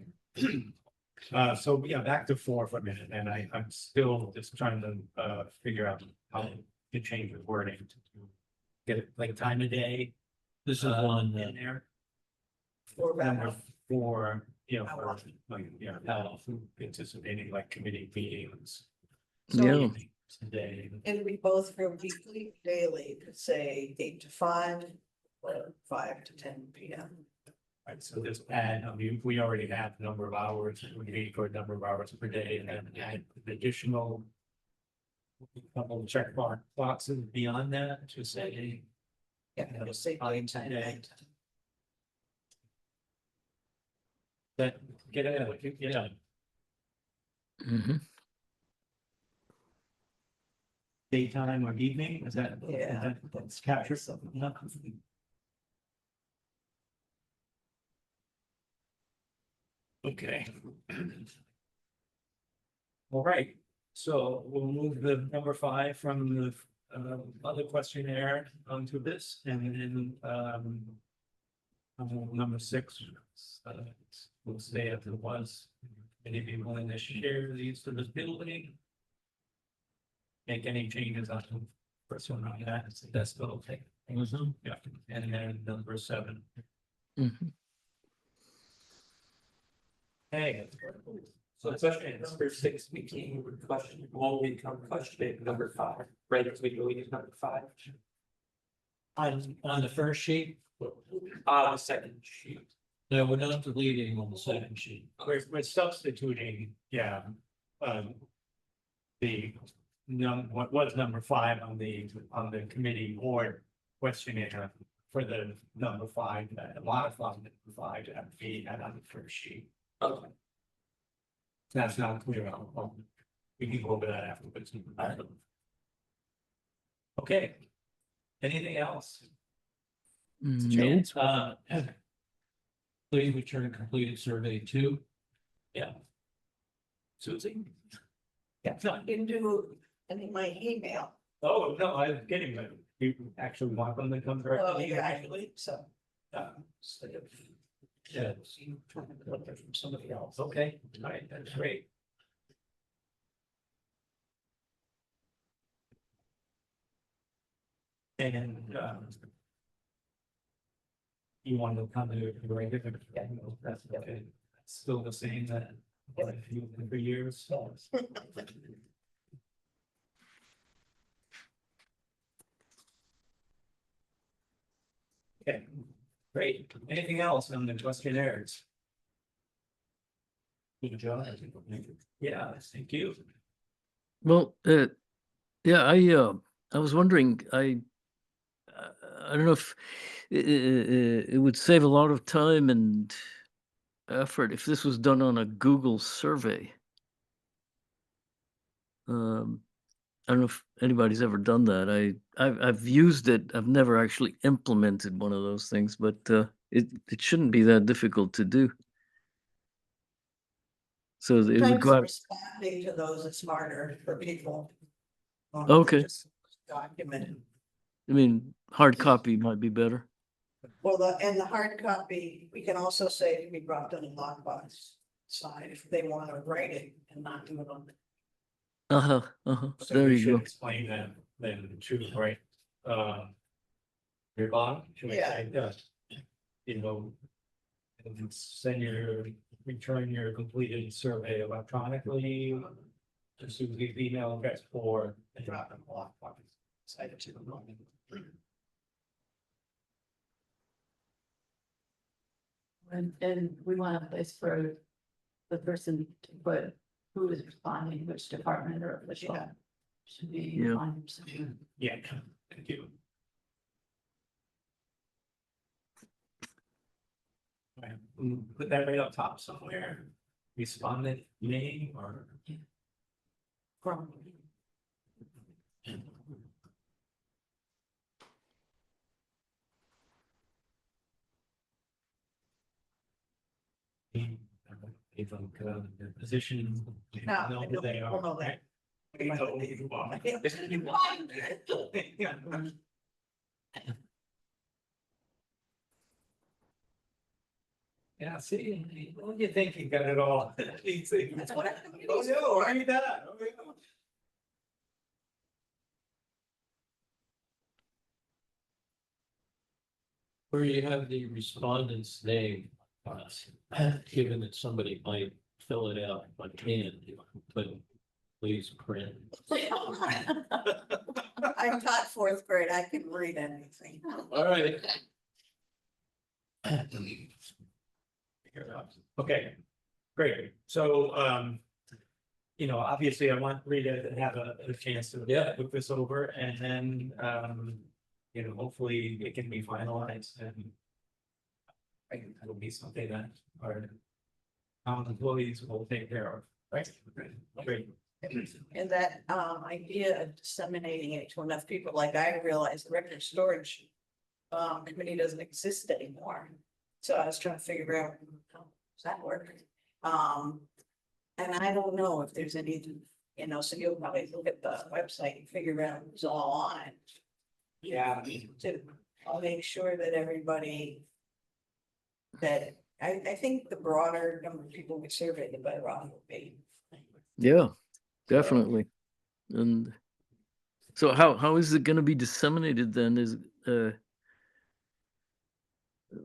So yeah, back to 4 for a minute, and I'm still just trying to figure out how to change the wording to get it like a time of day. This is one, In there. Or Number 4, How for, often? like, how often anticipating like committee meetings. Yeah. Today. And we both for weekly, daily, could say 8 to 5 or 5 to 10 PM. Right, so just add, I mean, we already have the number of hours, we need for a number of hours per day, and then add the additional. Couple of check boxes beyond that to say. Yeah, it'll say daytime, nighttime. That, get it, yeah, Mhm. daytime or evening, is that? Yeah. That's captured. Yeah. Okay. All right, so we'll move the number 5 from the other questionnaire onto this, and then number 6, we'll stay as it was. Any people willing to share these to this building? Make any changes on the first one on that, that's still okay. Mhm. Yeah, and then number 7. Mhm. Hey. So question number 6 became question, will become question number 5, right, as we go into number 5. On the first sheet, The second sheet. No, we're not deleting on the second sheet. We're substituting, yeah. The what was number 5 on the committee board questionnaire for the number 5, modify number 5 to have be had on the first sheet. Okay. That's not clear. We can go over that afterwards. Okay. Anything else? No. Please return completed survey 2. Yeah. Susie? Yeah. I didn't do any of my email. Oh, no, I was kidding, but you actually want them to come Well, directly? yeah, actually, so. Instead of, yeah, trying to look at from somebody else, okay, all right, that's great. And, you want to come to the regular, yeah, no, that's okay, that's still the same that, what, you've been for years, so. Okay, great. Anything else on the questionnaires? Good job. Yeah, thank you. Well, yeah, I was wondering, I don't know if it would save a lot of time and effort if this was done on a Google survey. I don't know if anybody's ever done that. I've used it. I've never actually implemented one of those things, but it shouldn't be that difficult to do. So it would Sometimes go out. responding to those is harder for people. Okay. Just document. I mean, hard copy might be better. Well, the hard copy, we can also say it can be brought to the lockbox side if they want to write it and not do it on. So There we you should go. explain that then too, right? Your bond, should we Yeah. say, you know. And return your completed survey electronically. To Susie's email address or drop in the lockbox. Side to them. And we want a place for the person to put who is responding, which department or official. Yeah. Should be. Yeah. on something. Yeah, thank you. Right, put that right up top somewhere. Respondent name or. From. If I'm position. No, know I who don't- they are. I know that. We know who you are. Yeah. Yeah, see, what do you think you got it all? Easy. That's what I- Oh, no, I need that. Oh, yeah. Where you have the respondent's name, given that somebody might fill it out by hand, but please print. I taught 4th grade, I can read anything. All right. Okay, great. So, you know, obviously I want Rita to have a chance to look this over and then, you know, hopefully it can be finalized and I think that'll be something that our town employees will take care of, right? Great. And that idea of disseminating it to enough people, like I realized the record storage committee doesn't exist anymore. So I was trying to figure out how does that work? And I don't know if there's any, you know, so you'll probably look at the website and figure out who's all on it. Yeah. I'll make sure that everybody. That I think the broader number of people we survey, the better off we'll be. Yeah, definitely. And so how is it going to be disseminated then? Is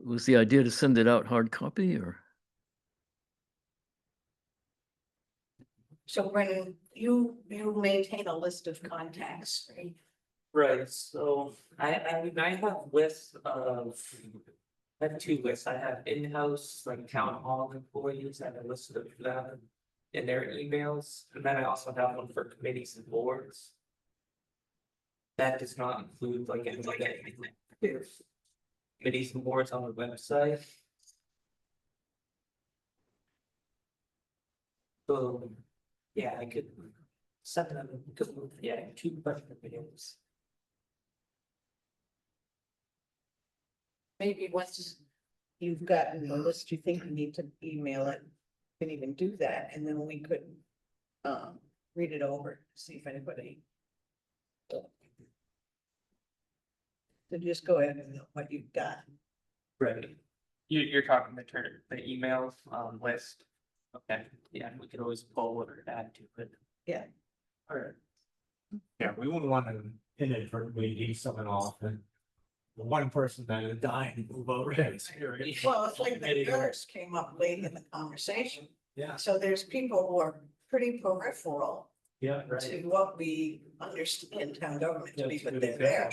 was the idea to send it out hard copy or? So when you maintain a list of contacts, right? Right, so I have lists of I have two lists. I have in-house, like town hall employees, I have a list of them in their emails, and then I also have one for committees and boards. That does not include like any of the committees and boards on the website. So, yeah, I could send them, yeah, 2 different videos. Maybe once you've gotten the list you think you need to email it, you can even do that, and then we could read it over, see if anybody. So just go ahead and what you've got. Right. You're talking the emails list. Okay, yeah, we could always pull or add to it. Yeah. Alright. Yeah, we wouldn't want to inadvertently leave someone off and the one person that is dying to move over. Well, it's like the nurse came up late in the conversation, Yeah, so there's people who are pretty peripheral yeah, to what we understand town government to be, but they're there.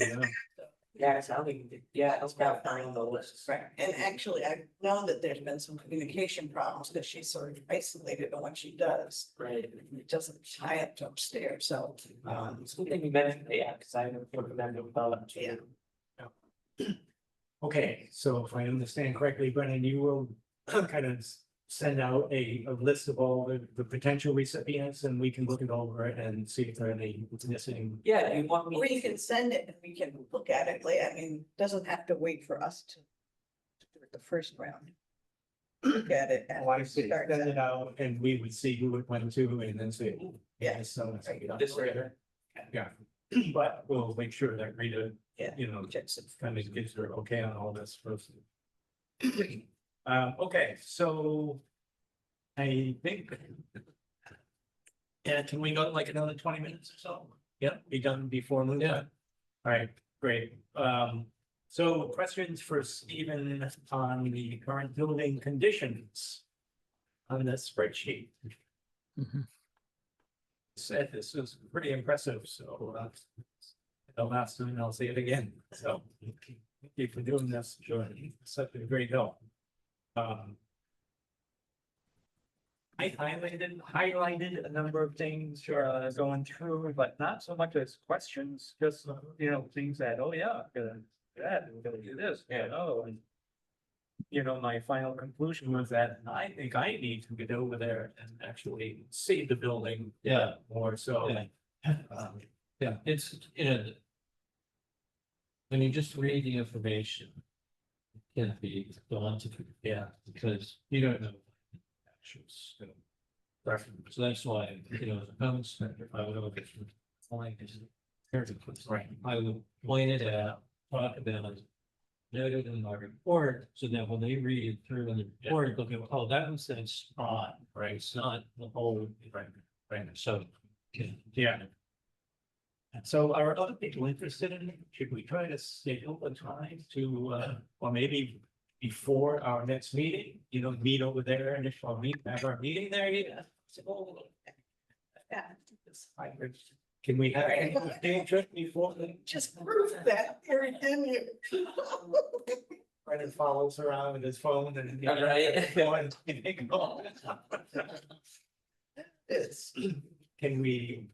Yeah, it's how we, yeah, it's got on the list. Right, and actually, I know that there's been some communication problems, because she's sort of isolated on what she does. Right. It doesn't tie up to upstairs, so. It's good thing you mentioned, yeah, because I never put them about it. Yeah. Okay, so if I understand correctly, Brennan, you will kind of send out a list of all the potential recipients and we can look it over and see if there are any missing. Yeah, you want me? Or you can send it and we can look at it later. I mean, doesn't have to wait for us to do it the first round. Look at it. Oh, I see. Send it out and we would see who it went to and then say, oh, yeah, so. This right here. Yeah, but we'll make sure that Rita, Yeah. you know, Checks it. kind of gives her okay on all this first. Okay, so I think. Yeah, can we go like another 20 minutes or so? Yeah, be done before noon. Yeah. All right, great. So questions for Stephen on the current building conditions on the spreadsheet. Mhm. Said this is pretty impressive, so the last time I'll say it again, so thank you for doing this, sure, such a great help. I highlighted a number of things going through, but not so much as questions, just you know, things that, oh yeah, we're gonna do this, yeah, oh, and. You know, my final conclusion was that I think I need to get over there and actually see the building. Yeah. More so. Yeah. Yeah, it's, you know. When you just read the information. It can be daunting, yeah, because you don't know. Actual scope. So that's why, you know, as a home inspector, I would always. Point is. Right. I would point it out, talk about it. Noted in my report, so that when they read it through in the report, they'll go, oh, that was that spot, right? It's not the whole, right, so. Yeah. So are other people interested in it? Should we try to schedule a time to, or maybe before our next meeting, you know, meet over there and if we have our meeting there, yeah. So, Yeah. can we have a day trip before the? Just prove that you're in here. Brendan follows around with his phone and. It's, Can we,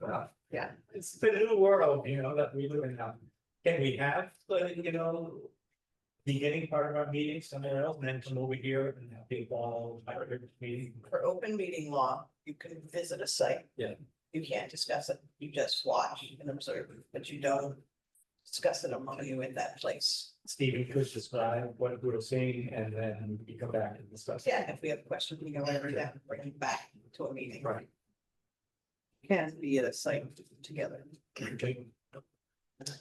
yeah, it's the new world, you know, that we live in now. Can we have, you know, beginning part of our meeting somewhere else and then come over here and have people, meeting? for open meeting law, you can visit a site. Yeah. You can't discuss it, you just watch and observe, but you don't discuss it among you in that place. Stephen could describe what we're seeing and then we come back and discuss. Yeah, if we have questions, we go over that, bring it back to a meeting. Right. Can be at a site together. Okay,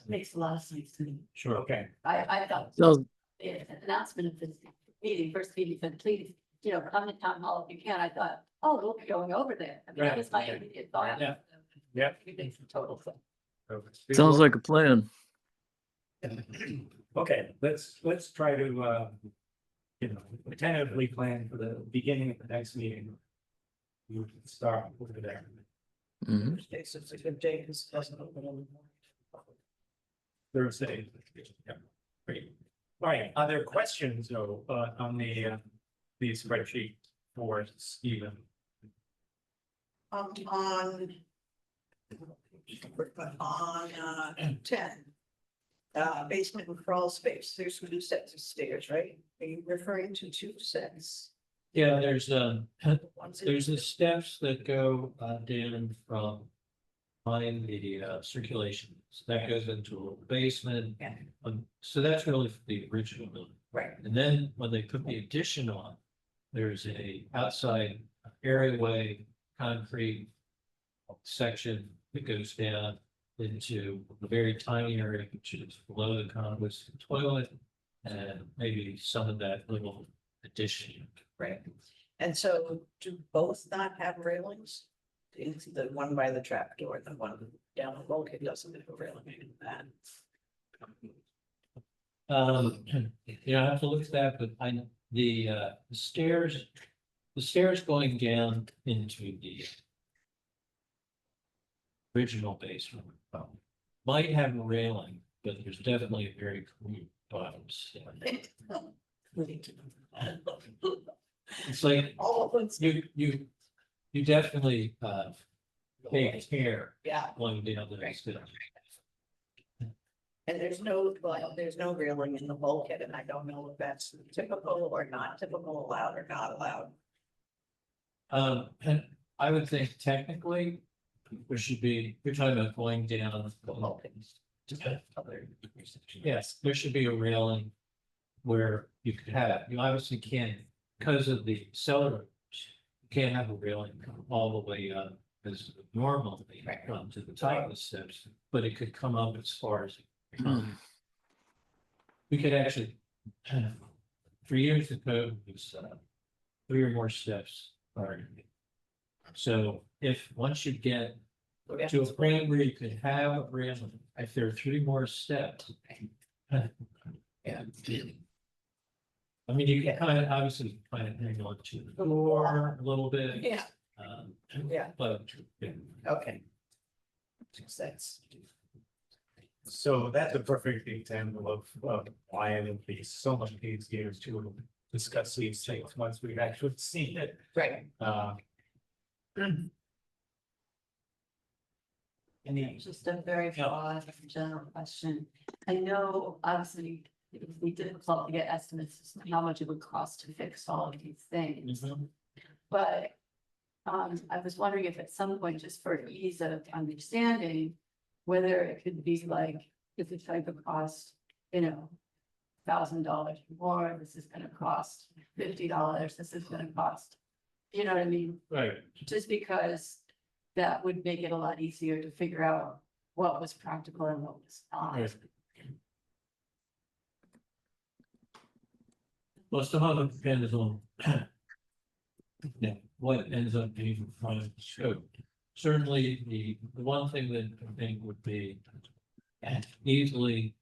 Makes a lot of sense to me. sure, okay. I thought So, the announcement of this meeting, first meeting said, please, you know, come to town hall if you can. I thought, oh, we'll be going over there. I mean, that was my immediate thought. Yeah. Yeah. It makes total sense. sounds like a plan. Okay, let's try to, you know, tentatively plan for the beginning of the next meeting. You can start over there. Mhm. Thursday, so it's a good day, because it doesn't open on the morning. Thursday. Yeah, great. All right, other questions though, on the spreadsheet for Stephen? On 10. Basement and crawl space, there's 2 sets of stairs, right? Are you referring to 2 sets? Yeah, there's One's in- there's the steps that go down from behind the circulation. So that goes into a little basement. Yeah. So that's really for the original building. Right, And then when they put the addition on, there's a outside areaway, concrete section that goes down into a very tiny area, which is below the conduits and toilet, and maybe some of that little addition. right. And so do both not have railings? Is the one by the trap door, the one down the bulkhead doesn't have a railing in that? You know, I have to look at that, but the stairs going down into the original basement might have a railing, but there's definitely a very crude bottom stair. It's like All of them, you definitely take care yeah, going down those Right. stairs. and there's no railing in the bulkhead, and I don't know if that's typical or not typical, allowed or not allowed. And I would think technically, there should be, you're talking about going down the bulkhead. Yes, there should be a railing where you could have, you obviously can't, because of the cellar. You can't have a railing come all the way up as normal, Right. come to the top of the steps, but it could come up as far as. We could actually, for years the code was 3 or more steps. So if, once you get to a point where you could have a railing, if there are 3 more steps. Yeah. I mean, you can kind of, obviously, kind of hang on to the floor a little bit. Yeah, Yeah. But, yeah. okay. Makes sense. So that's a perfect example of why it would be so much easier to discuss these things once we've actually seen it. Right. Any, Just a very broad general question. I know obviously it would be difficult to get estimates as to how much it would cost to fix all of these things, but. I was wondering if at some point, just for ease of understanding, whether it could be like, if it's type of cost, $1,000 more, this is gonna cost $50, this is gonna cost. You know what I mean? Right. Just because that would make it a lot easier to figure out what was practical and what was not. Right. Well, some of it depends on. Yeah, what ends up being the final scope. Certainly, the one thing that I think would be easily.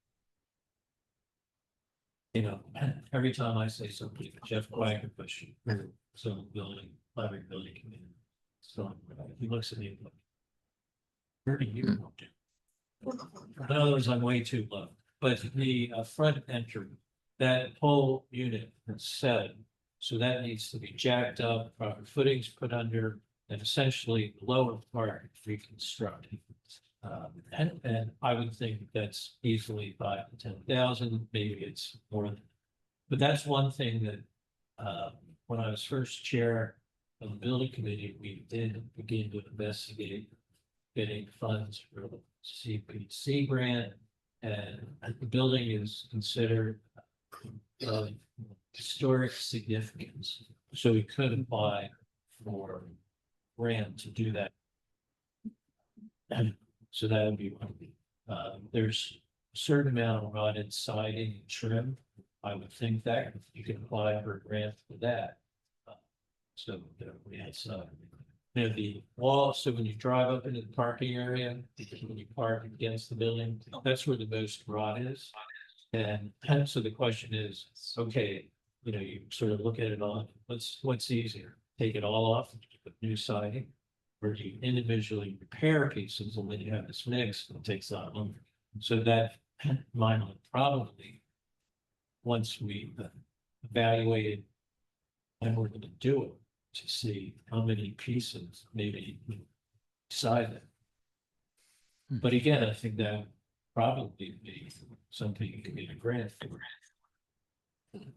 Every time I say something, Jeff Quackenbush, so building, library building committee. So he looks at me like. Where do you go to? In other words, I'm way too low, but the front entry, that whole unit is set. So that needs to be jacked up, proper footings put under, and essentially the lower part reconstructed. And I would think that's easily 5,000 to 10,000, maybe it's more than. But that's one thing that, when I was first chair of the building committee, we did begin to investigate getting funds for the CPC grant. And the building is considered of historic significance, so we could apply for grant to do that. And so that would be one. There's a certain amount of rotted siding and trim. I would think that you can apply for a grant for that. So we had some. The wall, so when you drive up into the parking area, when you park against the building, that's where the most rot is. And so the question is, okay, you sort of look at it all, what's easier? Take it all off, put new siding, or do you individually repair pieces and then you have this mix that takes a lot longer? So that mine would probably once we evaluated when we're gonna do it, to see how many pieces maybe decide it. But again, I think that probably be something you can get a grant for.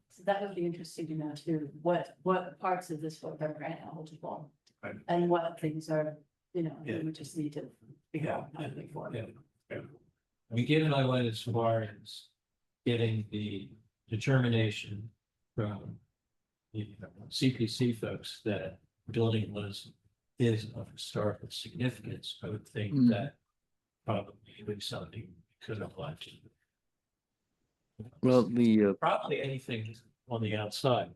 So that would be interesting to know too, what parts of this book are grant eligible? Right. And what things are, you know, Yeah. we just need to figure out how to pay for. Yeah. We get and I went as far as getting the determination from the CPC folks that building is of historical significance. I would think Mm. that probably would something we could apply to. Well, the, Probably anything on the outside.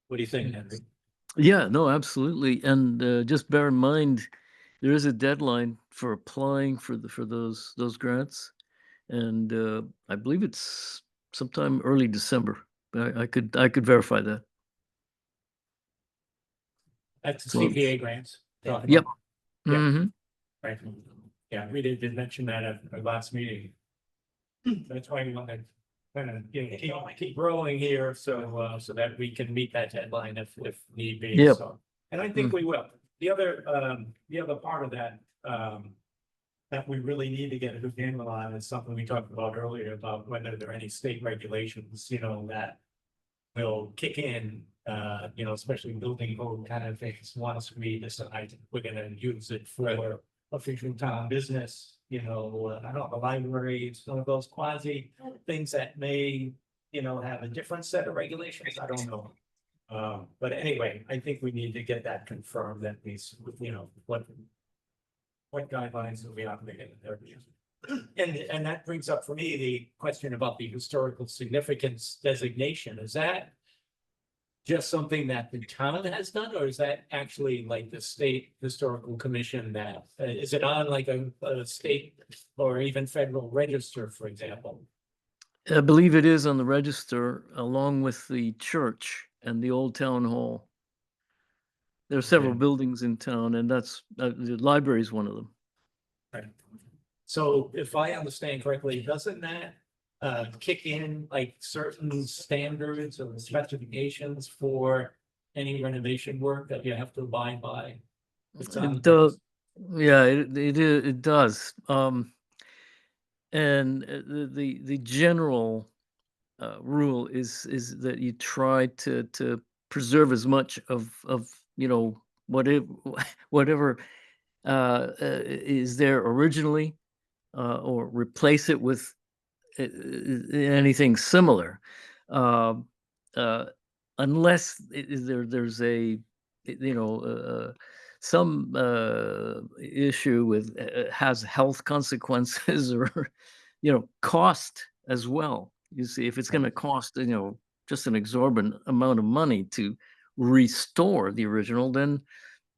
What do you think, Henry? yeah, no, absolutely. And just bear in mind, there is a deadline for applying for those grants. And I believe it's sometime early December. I could verify that. That's So- CPA grants. talking Yep. about, Yeah. Mhm. Right. Yeah, we did mention that at our last meeting. That's why we want to kind of, keep rolling here, so that we can meet that deadline if need be, Yep. so. And I think we will. The other part of that, that we really need to get a good handle on is something we talked about earlier about whether there are any state regulations, that will kick in, especially building code kind of things, once we decide we're gonna use it for official town business, I don't know, the library, some of those quasi things that may, have a different set of regulations, I don't know. But anyway, I think we need to get that confirmed, that these, what guidelines are we operating in there? And that brings up for me the question about the historical significance designation. Is that just something that the town has done, or is that actually like the state historical commission that, is it on like a state or even federal register, for example? I believe it is on the register along with the church and the old town hall. There are several Okay. buildings in town, and that's the library is one of them. Right. So if I understand correctly, doesn't that kick in like certain standards or specifications for any renovation work that you have to abide by? It's on It does. Yeah, it does. And the general rule is that you try to preserve as much of whatever whatever is there originally, or replace it with anything similar, um, uh, unless there's a some issue with has health consequences or cost as well. You see, if it's going to cost just an exorbitant amount of money to restore the original, then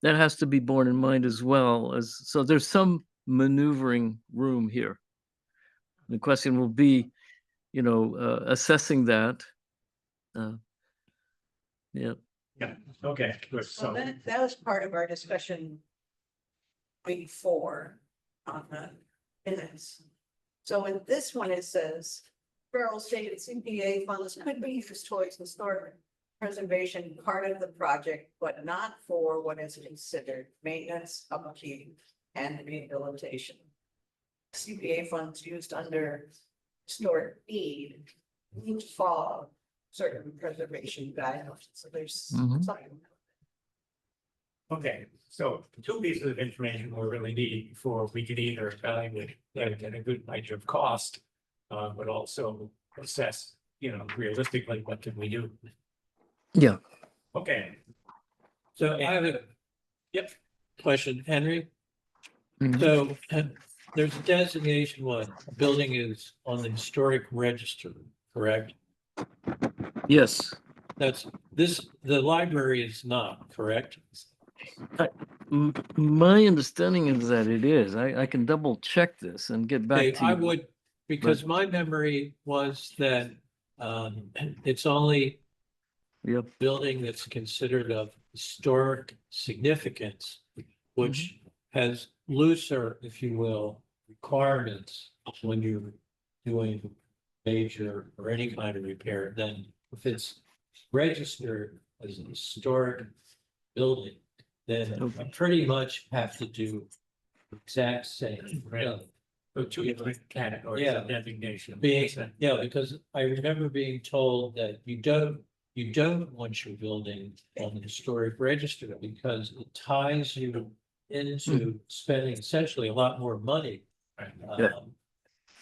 that has to be borne in mind as well. As so there's some maneuvering room here. The question will be, assessing that. Uh, yeah. Yeah, okay, good, So so, that was part of our discussion before on the minutes. So in this one, it says, Farrell stated CPA funds could be used towards historic preservation part of the project, but not for what is considered maintenance, upkeep, and rehabilitation. CPA funds used under historic need need to follow certain preservation guidelines, so there's Mhm. something. okay, so two pieces of information we really need before we can either evaluate get a good idea of cost. But also assess, realistically, what can we do? Yeah. Okay, So I have a yep, question, Henry. Mhm. So there's a designation one, building is on the historic register, correct? Yes. The library is not, correct? My understanding is that it is. I can double check this and get back Okay, to I you. would, because my memory was that it's only Yep. building that's considered of historic significance, which has looser, if you will, requirements when you're doing major or any kind of repair, then if it's registered as a historic building, then I pretty much have to do the exact same. Right. So two different categories Yeah. of designation. Yeah, because I remember being told that you don't want your building on the historic register because it ties you into spending essentially a lot more money. Right. Yeah.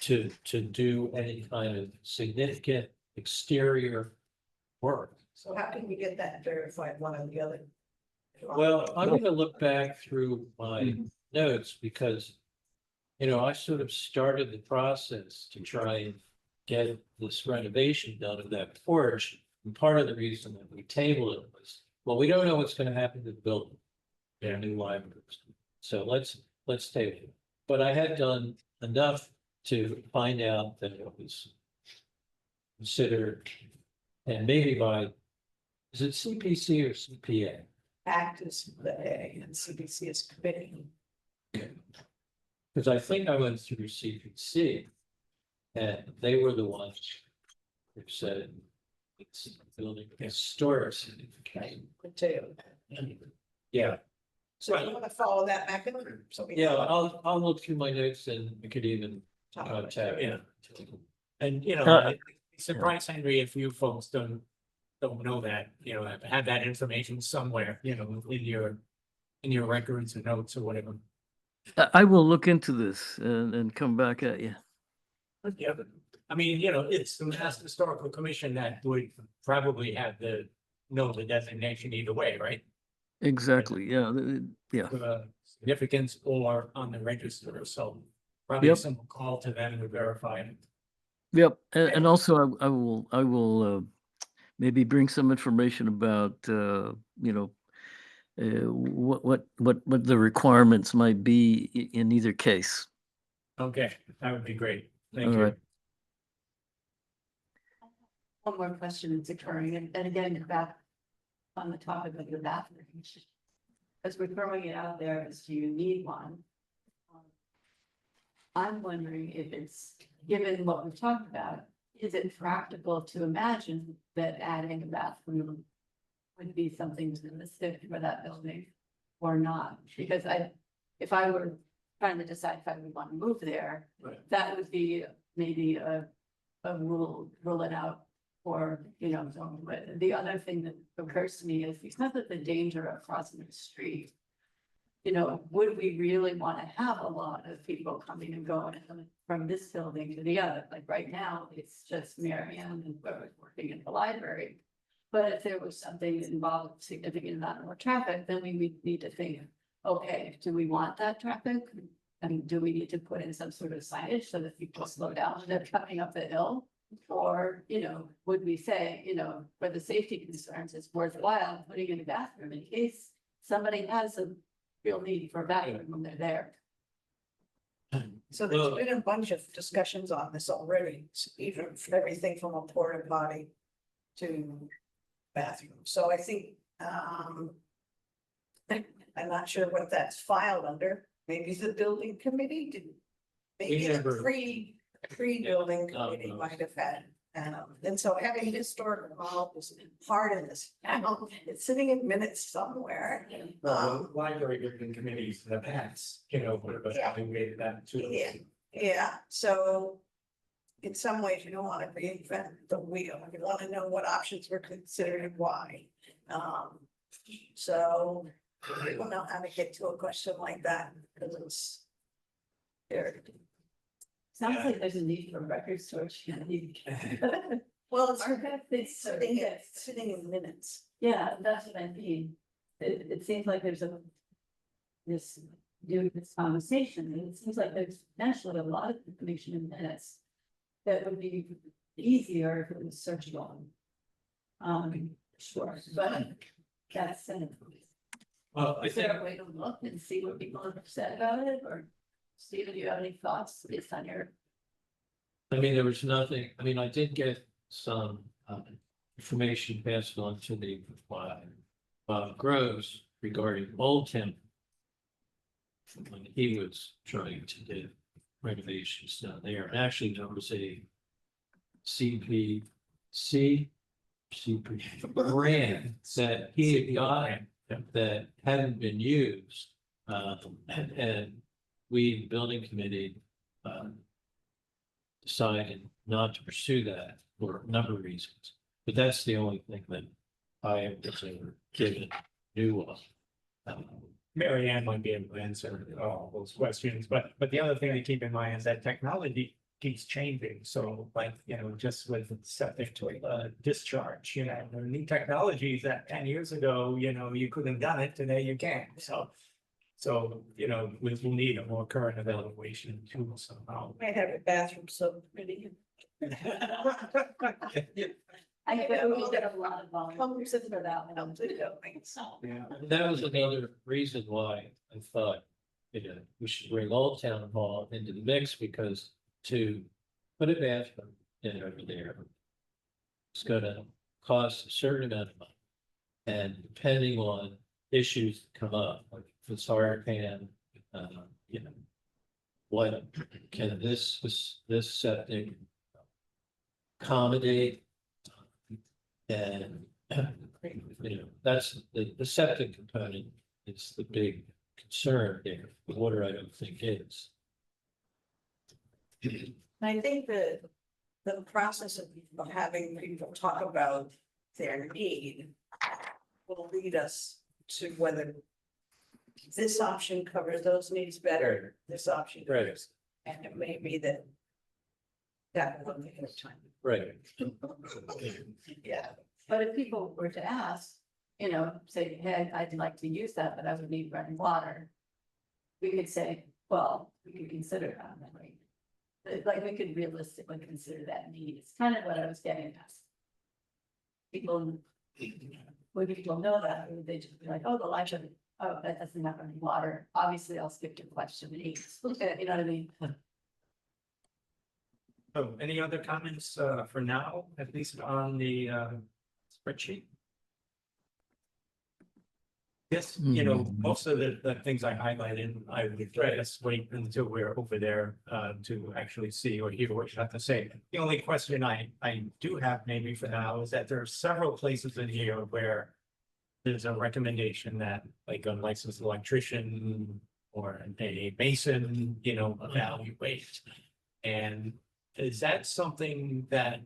To do any kind of significant exterior work. So how can we get that verified, one or the other? Well, I'm gonna look back through my notes because, I sort of started the process to try and get this renovation done of that porch. And part of the reason that we tabled it was, well, we don't know what's gonna happen to the building. Their new libraries. So let's table it. But I had done enough to find out that it was considered, and maybe by, is it CPC or CPA? Act is the A and CBC is committee. Because I think I went through CPC. And they were the ones who said it's building historic significance. Too. Yeah, So you want to follow that mechanism? So we yeah, know I'll look through my notes and we could even what to talk about. tab. Yeah. And, it's surprised, Henry, if you folks don't know that, have that information somewhere, in your records or notes or whatever. I will look into this and come back at you. Yeah, I mean, it's the Mass Historical Commission that would probably have the designation either way, right? Exactly, yeah, yeah. Significance or on the register, so probably Yep. some call to them to verify it. Yep, and also I will maybe bring some information about, what the requirements might be in either case. Okay, that would be great. Thank All you. right. One more question is occurring, and again, back on the topic of the bathroom. As we're throwing it out there, as do you need one? I'm wondering if it's, given what we've talked about, is it practical to imagine that adding a bathroom would be something realistic for that building or not? Because if I were trying to decide if I would want to move there, Right. that would be maybe a rule it out. Or, but the other thing that occurs to me is because of the danger of crossing the street. Would we really want to have a lot of people coming and going from this building to the other? Like right now, it's just Mary Ann and whoever's working in the library. But if there was something that involved significant amount more traffic, then we would need to think, okay, do we want that traffic? I mean, do we need to put in some sort of signage so that people slow down when they're coming up the hill? Or, would we say, for the safety concerns, it's worthwhile putting in a bathroom in case somebody has a real need for a bathroom when they're there? So there's been a bunch of discussions on this already, even everything from a porta potty to bathroom. So I think, I'm not sure what that's filed under. Maybe the building committee did. Maybe the never- pre-building committee might have had. And so having historical hall is part of this. It's sitting in minutes somewhere. Library building committees in the past, would have evaluated that too. Yeah. Yeah, so in some ways, you don't want to reinvent the wheel. You want to know what options were considered and why. So I don't know how to get to a question like that because it's there. Sounds like there's a need for record storage. Well, it's It's sitting in minutes. Yeah, that's what I mean. It seems like there's this conversation, and it seems like there's naturally a lot of information in minutes that would be easier if it was searchable. Sure, but that's, Well, I is think, there a way to look and see what people have said about it, or Stephen, do you have any thoughts based on your? there was nothing, I did get some information passed on to the Groves regarding Old Town. When he was trying to do renovations down there, and actually there was a CP grant that he had gotten that hadn't been used. And we, the building committee, decided not to pursue that for a number of reasons. But that's the only thing that I was ever given new of. Mary Ann might be able to answer all those questions, but the other thing to keep in mind is that technology keeps changing. So like, just with septic discharge, the new technologies that 10 years ago, you couldn't have done it, today you can. So, we'll need a more current evaluation tool somehow. Might have a bathroom subcommittee. I think we get a lot of volunteers Pumps for that one. Yeah. That was another reason why I thought, we should bring Old Town Hall into the mix, because to put a bathroom in over there, it's gonna cost a certain amount of money. And depending on issues that come up, like if it's hard pan, what can this septic accommodate? And, that's the septic component is the big concern there. The water, I don't think is. I think the process of having people talk about their need will lead us to whether this option covers those needs better, this option. Right. covers. And it may be that will take time. Right. Yeah. But if people were to ask, say, hey, I'd like to use that, but I would need running water. We could say, well, we could consider that, right? Like, we could realistically consider that need. It's kind of what I was getting at. People, when people know that, they just be like, oh, the line should, oh, that doesn't have any water. Obviously, I'll skip to question 8. You know what I mean? So any other comments for now, at least on the spreadsheet? Yes, most of the things I highlighted, I would just wait until we're over there to actually see or hear what you have to say. The only question I do have maybe for now is that there are several places in here where there's a recommendation that like a licensed electrician or a mason, evaluate. And is that something that,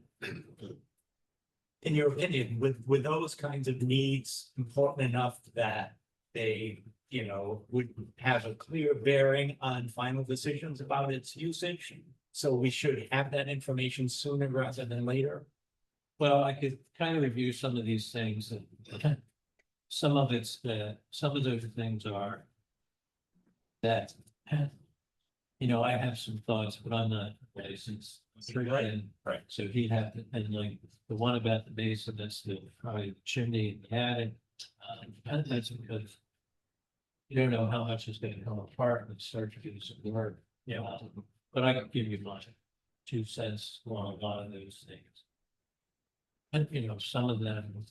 in your opinion, with those kinds of needs important enough that they, would have a clear bearing on final decisions about its usage? So we should have that information sooner rather than later? Well, I could kind of review some of these things. Some of those things are that, I have some thoughts, but I'm not licensed. And Right. so he'd have to, and like the one about the basin, that's probably the chimney in the attic. That's because you don't know how much is going to come apart and start to do some work. But I can give you my 2 cents on a lot of those things. And, some of them,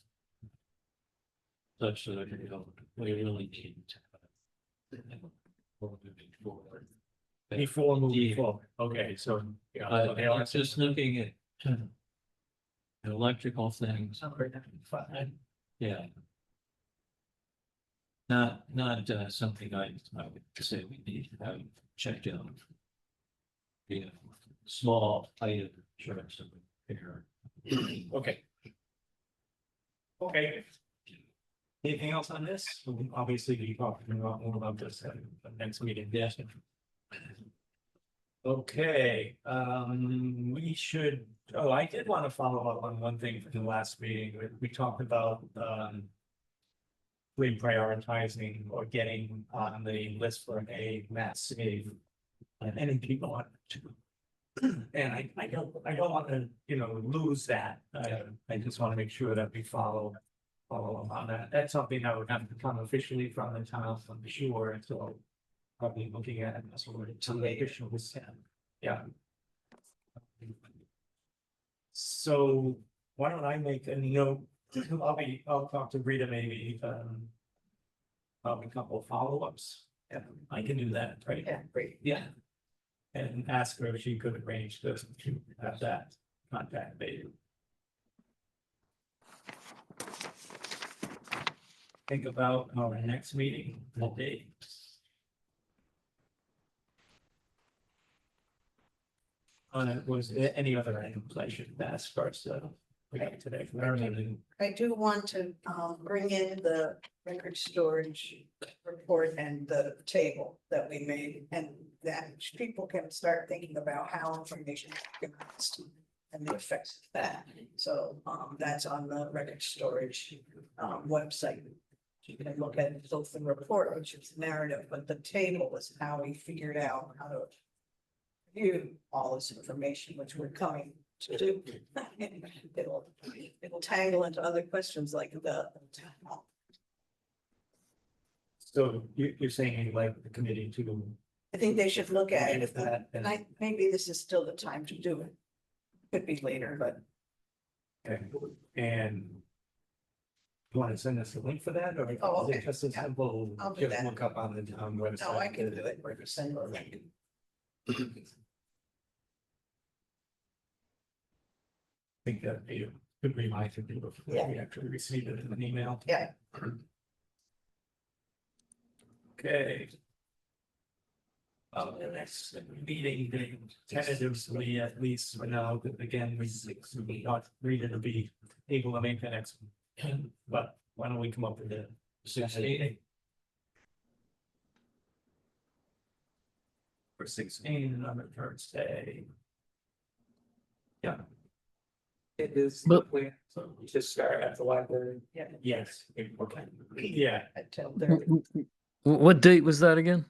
such that, we really need to. Moving forward. Before moving forward, okay, so. It's just looking at electrical things. Yeah. Not something I would say we need to have checked out. Small item insurance of repair. Okay. Okay. Anything else on this? We'll obviously, be talking a lot more about this at the next meeting. Yes. Okay, we should, I did want to follow up on one thing from the last meeting. We talked about, reprioritizing or getting on the list for a mass save. And any people want to. And I don't want to, lose that. I just want to make sure that we follow up on that. That's something that would have to come officially from the town, I'm sure, so. Probably looking at it, sort of to the issues, yeah. So why don't I make a note, I'll talk to Rita maybe, a couple of follow-ups. Yeah, I can do that, right? Yeah, great. Yeah. And ask her if she could arrange to have that. contact me. Think about our next meeting, the date. Was there any other items I should ask first, we got today? I do want to bring in the record storage report and the table that we made, and that people can start thinking about how information is organized and the effects of that. So that's on the record storage website. You can look at both the report, which is narrative, but the table is how we figured out how to view all this information, which we're coming to do. It'll tangle into other questions like the. So you're saying you'd like the committee to. I think they should look at Look it. at that and- Maybe this is still the time to do it. Could be later, but Okay, and. You want to send us a link for that, or? Oh, is it okay. Just as simple, I'll do just that. look up on the town website. no, I can do it. We're just sending a link. I think that'd be a good reminder to do before Yeah. we actually receive it in an email. Yeah. Okay. The next meeting, tentatively, at least for now, but again, we not ready to be able to make the next. But why don't we come up with a 16? For 16, on the Thursday. Yeah. It is, But- so we just start at the library. Yes, okay, yeah, At 10:30. What date was that again?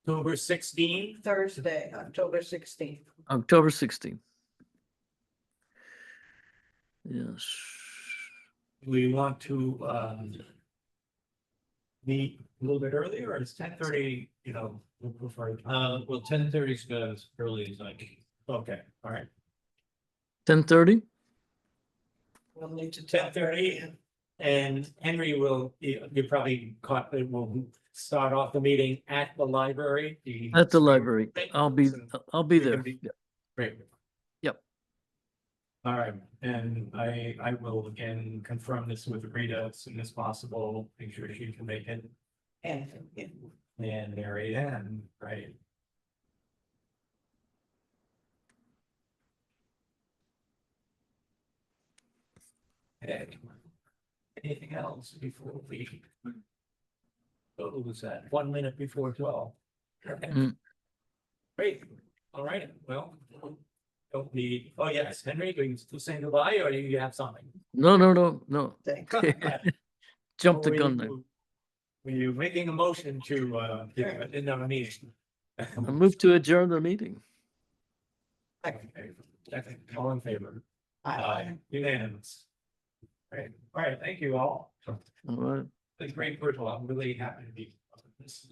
October 16. Thursday, October 16th. October 16th. Yes. We want to meet a little bit earlier, or it's 10:30, we'll prefer. Well, 10:30 is good as early as I can. Okay, all right, 10:30? We'll need to. 10:30, and Henry will, you probably caught, we'll start off the meeting at the library. At the library. I'll be there. Yeah. Great. Yep. All right, and I will again confirm this with Rita as soon as possible, make sure she can make it, And, yeah. and Mary Ann, right? Okay. Anything else before we? What was that, 1 minute before 12? Okay. Mm. Great, all right, well. Don't need, oh yes, Henry, are you still saying goodbye, or do you have something? No. Thanks. Jump the Were gun you- there. Were you making a motion to, in our meeting? I move to adjourn the meeting. Okay, all in favor? Aye. Unanimous. Great, all right, thank you all. All right. It's great, first of all, I'm really happy to be. This is